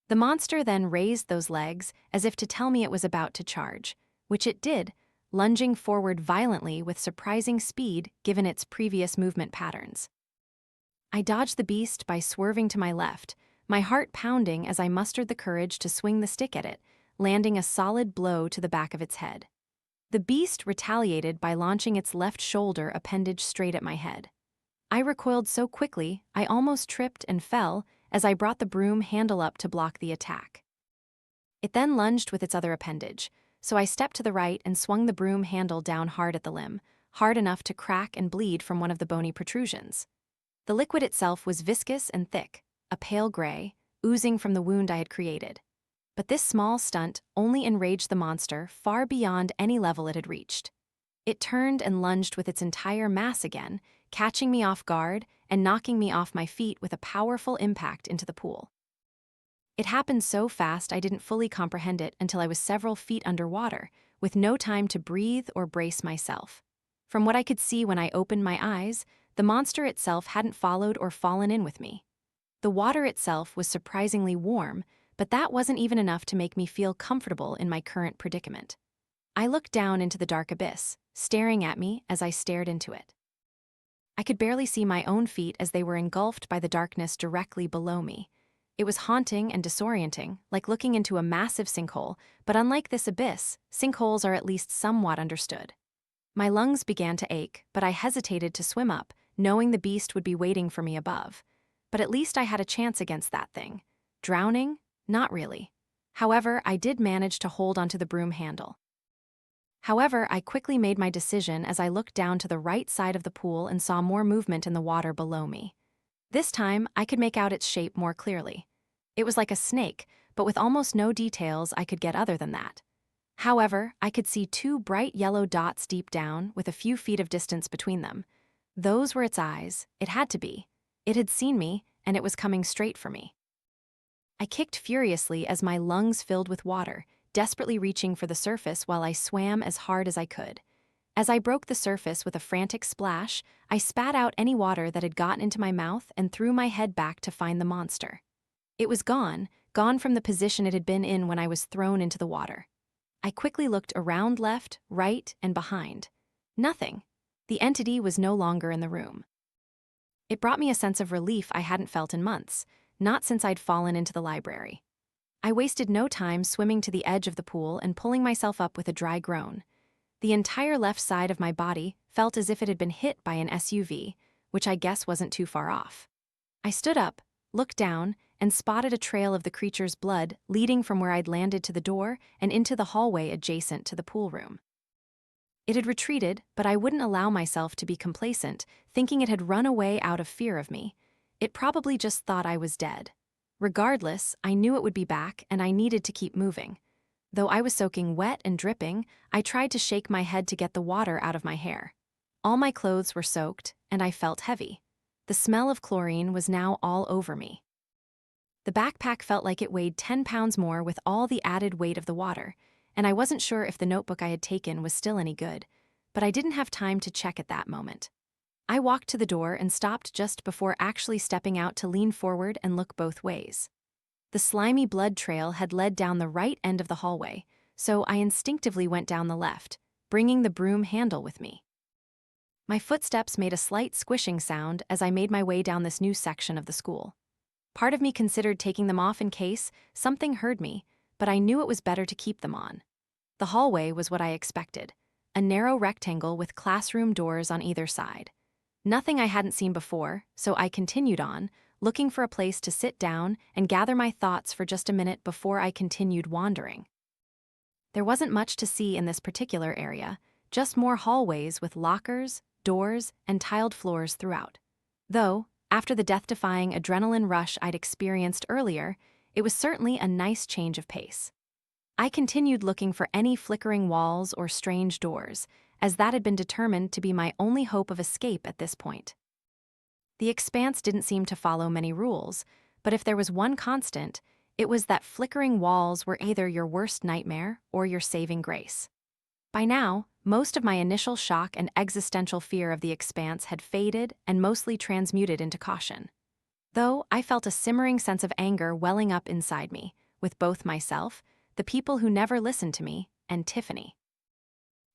The monster then raised those legs as if to tell me it was about to charge, which it did, lunging forward violently with surprising speed given its previous movement patterns. I dodged the beast by swerving to my left, my heart pounding as I mustered the courage to swing the stick at it, landing a solid blow to the back of its head. The beast retaliated by launching its left shoulder appendage straight at my head. I recoiled so quickly, I almost tripped and fell as I brought the broom handle up to block the attack. It then lunged with its other appendage, so I stepped to the right and swung the broom handle down hard at the limb, hard enough to crack and bleed from one of the bony protrusions. The liquid itself was viscous and thick, a pale gray, oozing from the wound I had created. But this small stunt only enraged the monster far beyond any level it had reached. It turned and lunged with its entire mass again, catching me off guard and knocking me off my feet with a powerful impact into the pool. It happened so fast I didn't fully comprehend it until I was several feet underwater, with no time to breathe or brace myself. From what I could see when I opened my eyes, the monster itself hadn't followed or fallen in with me. The water itself was surprisingly warm, but that wasn't even enough to make me feel comfortable in my current predicament. I looked down into the dark abyss, staring at me as I stared into it. I could barely see my own feet as they were engulfed by the darkness directly below me. It was haunting and disorienting, like looking into a massive sinkhole, but unlike this abyss, sinkholes are at least somewhat understood. My lungs began to ache, but I hesitated to swim up, knowing the beast would be waiting for me above. But at least I had a chance against that thing. Drowning? Not really. However, I did manage to hold onto the broom handle. However, I quickly made my decision as I looked down to the right side of the pool and saw more movement in the water below me. This time, I could make out its shape more clearly. It was like a snake, but with almost no details I could get other than that. However, I could see two bright yellow dots deep down with a few feet of distance between them. Those were its eyes. It had to be. It had seen me, and it was coming straight for me. I kicked furiously as my lungs filled with water, desperately reaching for the surface while I swam as hard as I could. As I broke the surface with a frantic splash, I spat out any water that had gotten into my mouth and threw my head back to find the monster. It was gone from the position it had been in when I was thrown into the water. I quickly looked around, left, right, and behind. Nothing. The entity was no longer in the room. It brought me a sense of relief I hadn't felt in months, not since I'd fallen into the library. I wasted no time swimming to the edge of the pool and pulling myself up with a dry groan. The entire left side of my body felt as if it had been hit by an SUV, which I guess wasn't too far off. I stood up, looked down, and spotted a trail of the creature's blood leading from where I'd landed to the door and into the hallway adjacent to the pool room. It had retreated, but I wouldn't allow myself to be complacent, thinking it had run away out of fear of me. It probably just thought I was dead. Regardless, I knew it would be back and I needed to keep moving. Though I was soaking wet and dripping, I tried to shake my head to get the water out of my hair. All my clothes were soaked, and I felt heavy. The smell of chlorine was now all over me. The backpack felt like it weighed 10 pounds more with all the added weight of the water, and I wasn't sure if the notebook I had taken was still any good, but I didn't have time to check at that moment. I walked to the door and stopped just before actually stepping out to lean forward and look both ways. The slimy blood trail had led down the right end of the hallway, so I instinctively went down the left, bringing the broom handle with me. My footsteps made a slight squishing sound as I made my way down this new section of the school. Part of me considered taking them off in case something heard me, but I knew it was better to keep them on. The hallway was what I expected, a narrow rectangle with classroom doors on either side. Nothing I hadn't seen before, so I continued on, looking for a place to sit down and gather my thoughts for just a minute before I continued wandering. There wasn't much to see in this particular area, just more hallways with lockers, doors, and tiled floors throughout. Though, after the death-defying adrenaline rush I'd experienced earlier, it was certainly a nice change of pace. I continued looking for any flickering walls or strange doors, as that had been determined to be my only hope of escape at this point. The Expanse didn't seem to follow many rules, but if there was one constant, it was that flickering walls were either your worst nightmare or your saving grace. By now, most of my initial shock and existential fear of the Expanse had faded and mostly transmuted into caution. Though I felt a simmering sense of anger welling up inside me, with both myself, the people who never listened to me, and Tiffany.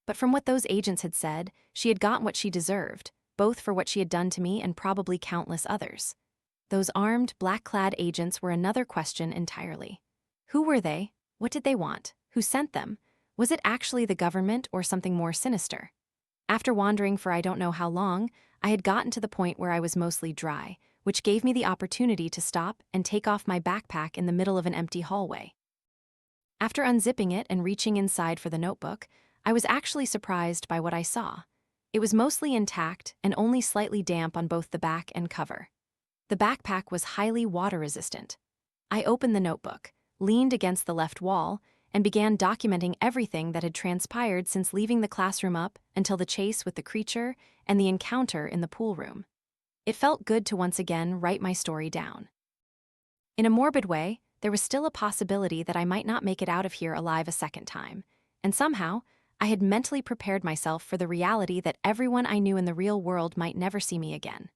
But from what those agents had said, she had gotten what she deserved, both for what she had done to me and probably countless others. Those armed, black-clad agents were another question entirely. Who were they? What did they want? Who sent them? Was it actually the government or something more sinister? After wandering for I don't know how long, I had gotten to the point where I was mostly dry, which gave me the opportunity to stop and take off my backpack in the middle of an empty hallway. After unzipping it and reaching inside for the notebook, I was actually surprised by what I saw. It was mostly intact and only slightly damp on both the back and cover. The backpack was highly water-resistant. I opened the notebook, leaned against the left wall, and began documenting everything that had transpired since leaving the classroom up until the chase with the creature and the encounter in the pool room. It felt good to once again write my story down. In a morbid way, there was still a possibility that I might not make it out of here alive a second time, and somehow, I had mentally prepared myself for the reality that everyone I knew in the real world might never see me again.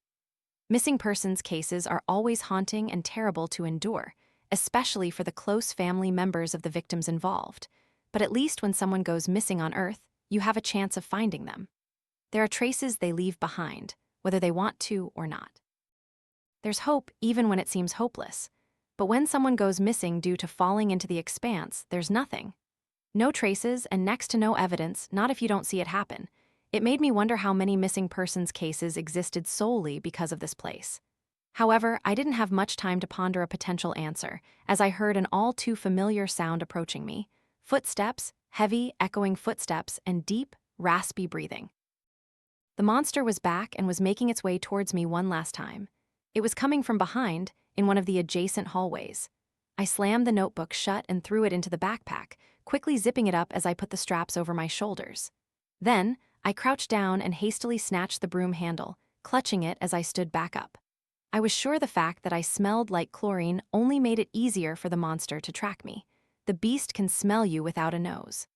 Missing persons cases are always haunting and terrible to endure, especially for the close family members of the victims involved, but at least when someone goes missing on Earth, you have a chance of finding them. There are traces they leave behind, whether they want to or not. There's hope even when it seems hopeless, but when someone goes missing due to falling into the Expanse, there's nothing. No traces and next to no evidence, not if you don't see it happen. It made me wonder how many missing persons cases existed solely because of this place. However, I didn't have much time to ponder a potential answer, as I heard an all too familiar sound approaching me. Footsteps, heavy, echoing footsteps, and deep, raspy breathing. The monster was back and was making its way towards me one last time. It was coming from behind, in one of the adjacent hallways. I slammed the notebook shut and threw it into the backpack, quickly zipping it up as I put the straps over my shoulders. Then, I crouched down and hastily snatched the broom handle, clutching it as I stood back up. I was sure the fact that I smelled like chlorine only made it easier for the monster to track me. The beast can smell you without a nose.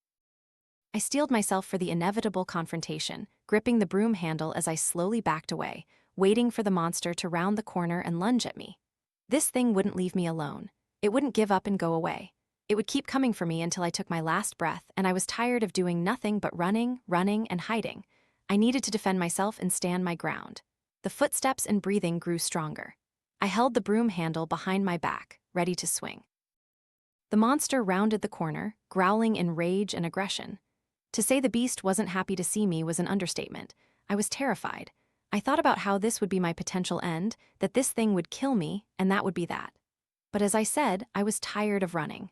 I steeled myself for the inevitable confrontation, gripping the broom handle as I slowly backed away, waiting for the monster to round the corner and lunge at me. This thing wouldn't leave me alone. It wouldn't give up and go away. It would keep coming for me until I took my last breath, and I was tired of doing nothing but running, and hiding. I needed to defend myself and stand my ground. The footsteps and breathing grew stronger. I held the broom handle behind my back, ready to swing. The monster rounded the corner, growling in rage and aggression. To say the beast wasn't happy to see me was an understatement. I was terrified. I thought about how this would be my potential end, that this thing would kill me, and that would be that. But as I said, I was tired of running.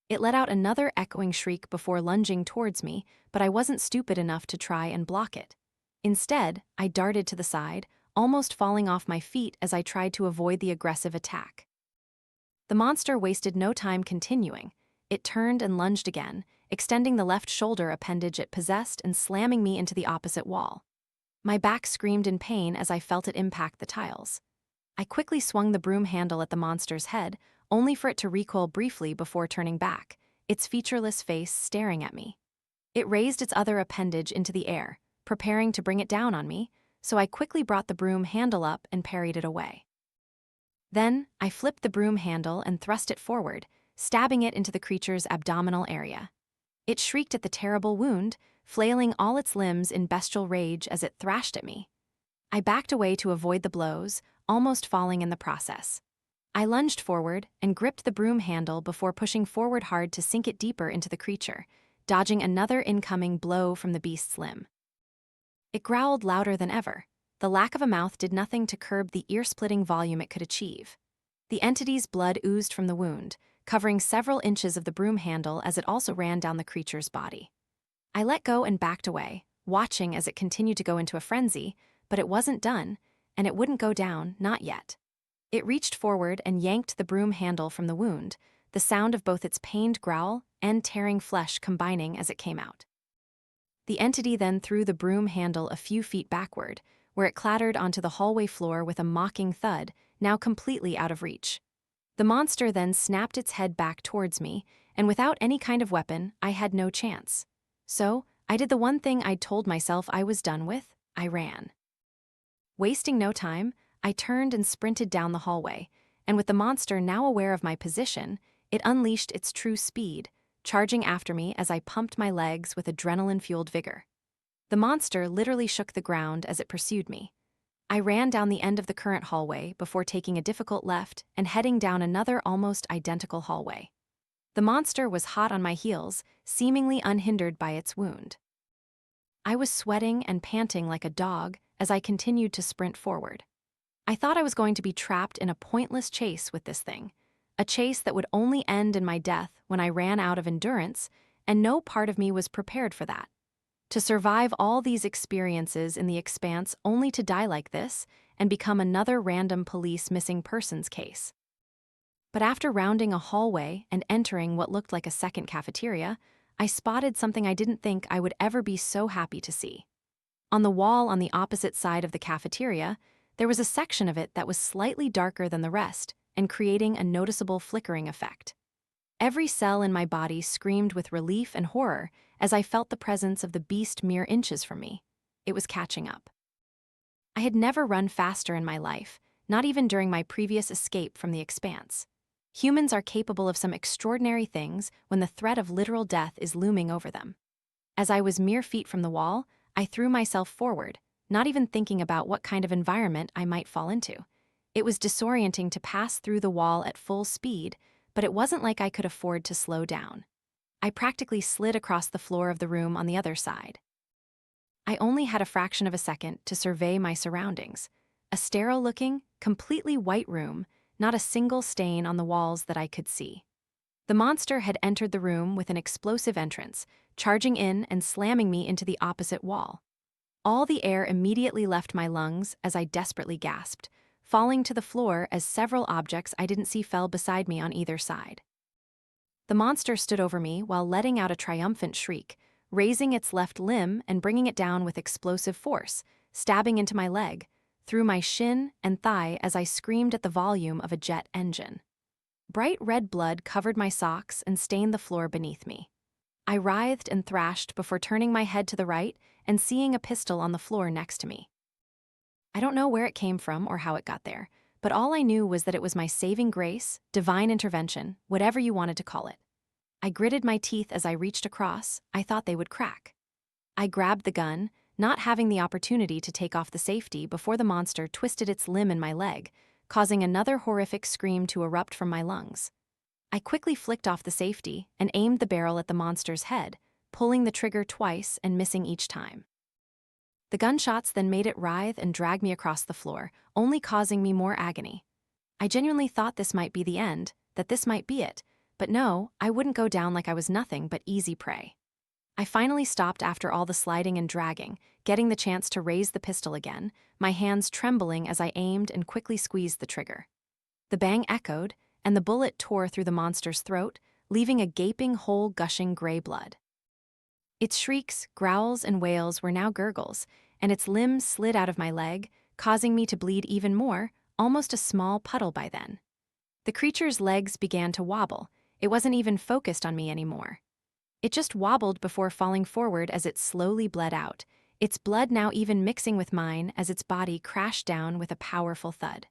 It let out another echoing shriek before lunging towards me, but I wasn't stupid enough to try and block it. Instead, I darted to the side, almost falling off my feet as I tried to avoid the aggressive attack. The monster wasted no time continuing. It turned and lunged again, extending the left shoulder appendage it possessed and slamming me into the opposite wall. My back screamed in pain as I felt it impact the tiles. I quickly swung the broom handle at the monster's head, only for it to recoil briefly before turning back, its featureless face staring at me. It raised its other appendage into the air, preparing to bring it down on me, so I quickly brought the broom handle up and parried it away. Then, I flipped the broom handle and thrust it forward, stabbing it into the creature's abdominal area. It shrieked at the terrible wound, flailing all its limbs in bestial rage as it thrashed at me. I backed away to avoid the blows, almost falling in the process. I lunged forward and gripped the broom handle before pushing forward hard to sink it deeper into the creature, dodging another incoming blow from the beast's limb. It growled louder than ever. The lack of a mouth did nothing to curb the ear-splitting volume it could achieve. The entity's blood oozed from the wound, covering several inches of the broom handle as it also ran down the creature's body. I let go and backed away, watching as it continued to go into a frenzy, but it wasn't done, and it wouldn't go down, not yet. It reached forward and yanked the broom handle from the wound, the sound of both its pained growl and tearing flesh combining as it came out. The entity then threw the broom handle a few feet backward, where it clattered onto the hallway floor with a mocking thud, now completely out of reach. The monster then snapped its head back towards me, and without any kind of weapon, I had no chance. So, I did the one thing I'd told myself I was done with: I ran. Wasting no time, I turned and sprinted down the hallway, and with the monster now aware of my position, it unleashed its true speed, charging after me as I pumped my legs with adrenaline-fueled vigor. The monster literally shook the ground as it pursued me. I ran down the end of the current hallway before taking a difficult left and heading down another almost identical hallway. The monster was hot on my heels, seemingly unhindered by its wound. I was sweating and panting like a dog as I continued to sprint forward. I thought I was going to be trapped in a pointless chase with this thing, a chase that would only end in my death when I ran out of endurance, and no part of me was prepared for that. To survive all these experiences in the Expanse only to die like this and become another random police missing persons case. But after rounding a hallway and entering what looked like a second cafeteria, I spotted something I didn't think I would ever be so happy to see. On the wall on the opposite side of the cafeteria, there was a section of it that was slightly darker than the rest and creating a noticeable flickering effect. Every cell in my body screamed with relief and horror as I felt the presence of the beast mere inches from me. It was catching up. I had never run faster in my life, not even during my previous escape from the Expanse. Humans are capable of some extraordinary things when the threat of literal death is looming over them. As I was mere feet from the wall, I threw myself forward, not even thinking about what kind of environment I might fall into. It was disorienting to pass through the wall at full speed, but it wasn't like I could afford to slow down. I practically slid across the floor of the room on the other side. I only had a fraction of a second to survey my surroundings. A sterile-looking, completely white room, not a single stain on the walls that I could see. The monster had entered the room with an explosive entrance, charging in and slamming me into the opposite wall. All the air immediately left my lungs as I desperately gasped, falling to the floor as several objects I didn't see fell beside me on either side. The monster stood over me while letting out a triumphant shriek, raising its left limb and bringing it down with explosive force, stabbing into my leg, through my shin and thigh as I screamed at the volume of a jet engine. Bright red blood covered my socks and stained the floor beneath me. I writhed and thrashed before turning my head to the right and seeing a pistol on the floor next to me. I don't know where it came from or how it got there, but all I knew was that it was my saving grace, divine intervention, whatever you wanted to call it. I gritted my teeth as I reached across. I thought they would crack. I grabbed the gun, not having the opportunity to take off the safety before the monster twisted its limb in my leg, causing another horrific scream to erupt from my lungs. I quickly flicked off the safety and aimed the barrel at the monster's head, pulling the trigger twice and missing each time. The gunshots then made it writhe and drag me across the floor, only causing me more agony. I genuinely thought this might be the end, that this might be it, but no, I wouldn't go down like I was nothing but easy prey. I finally stopped after all the sliding and dragging, getting the chance to raise the pistol again, my hands trembling as I aimed and quickly squeezed the trigger. The bang echoed, and the bullet tore through the monster's throat, leaving a gaping hole gushing gray blood. Its shrieks, growls, and wails were now gurgles, and its limbs slid out of my leg, causing me to bleed even more, almost a small puddle by then. The creature's legs began to wobble. It wasn't even focused on me anymore. It just wobbled before falling forward as it slowly bled out, its blood now even mixing with mine as its body crashed down with a powerful thud.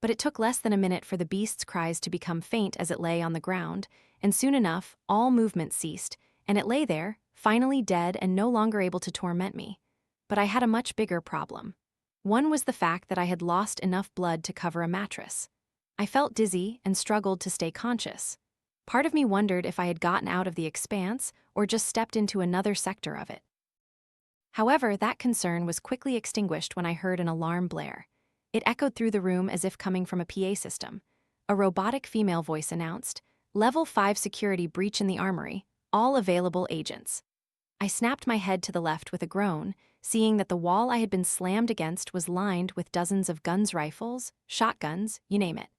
But it took less than a minute for the beast's cries to become faint as it lay on the ground, and soon enough, all movement ceased, and it lay there, finally dead and no longer able to torment me. But I had a much bigger problem. One was the fact that I had lost enough blood to cover a mattress. I felt dizzy and struggled to stay conscious. Part of me wondered if I had gotten out of the expanse or just stepped into another sector of it. However, that concern was quickly extinguished when I heard an alarm blare. It echoed through the room as if coming from a PA system. A robotic female voice announced, "Level 5 security breach in the armory, all available agents." I snapped my head to the left with a groan, seeing that the wall I had been slammed against was lined with dozens of guns, rifles, shotguns, you name it.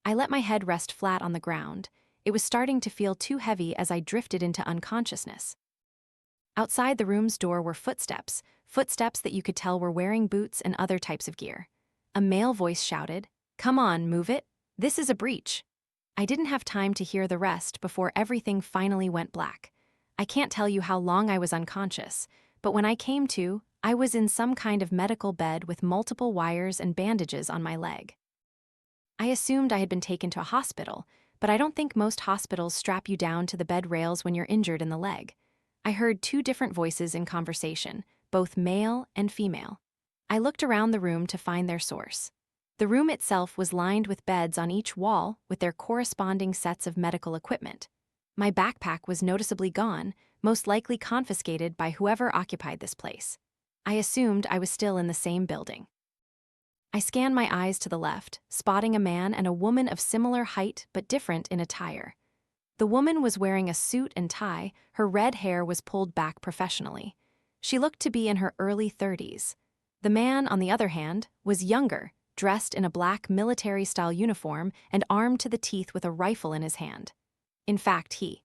I let my head rest flat on the ground. It was starting to feel too heavy as I drifted into unconsciousness. Outside the room's door were footsteps that you could tell were wearing boots and other types of gear. A male voice shouted, "Come on, move it. This is a breach." I didn't have time to hear the rest before everything finally went black. I can't tell you how long I was unconscious, but when I came to, I was in some kind of medical bed with multiple wires and bandages on my leg. I assumed I had been taken to a hospital, but I don't think most hospitals strap you down to the bed rails when you're injured in the leg. I heard two different voices in conversation, both male and female. I looked around the room to find their source. The room itself was lined with beds on each wall with their corresponding sets of medical equipment. My backpack was noticeably gone, most likely confiscated by whoever occupied this place. I assumed I was still in the same building. I scanned my eyes to the left, spotting a man and a woman of similar height but different in attire. The woman was wearing a suit and tie, her red hair was pulled back professionally. She looked to be in her early 30s. The man, on the other hand, was younger, dressed in a black military-style uniform and armed to the teeth with a rifle in his hand. In fact, he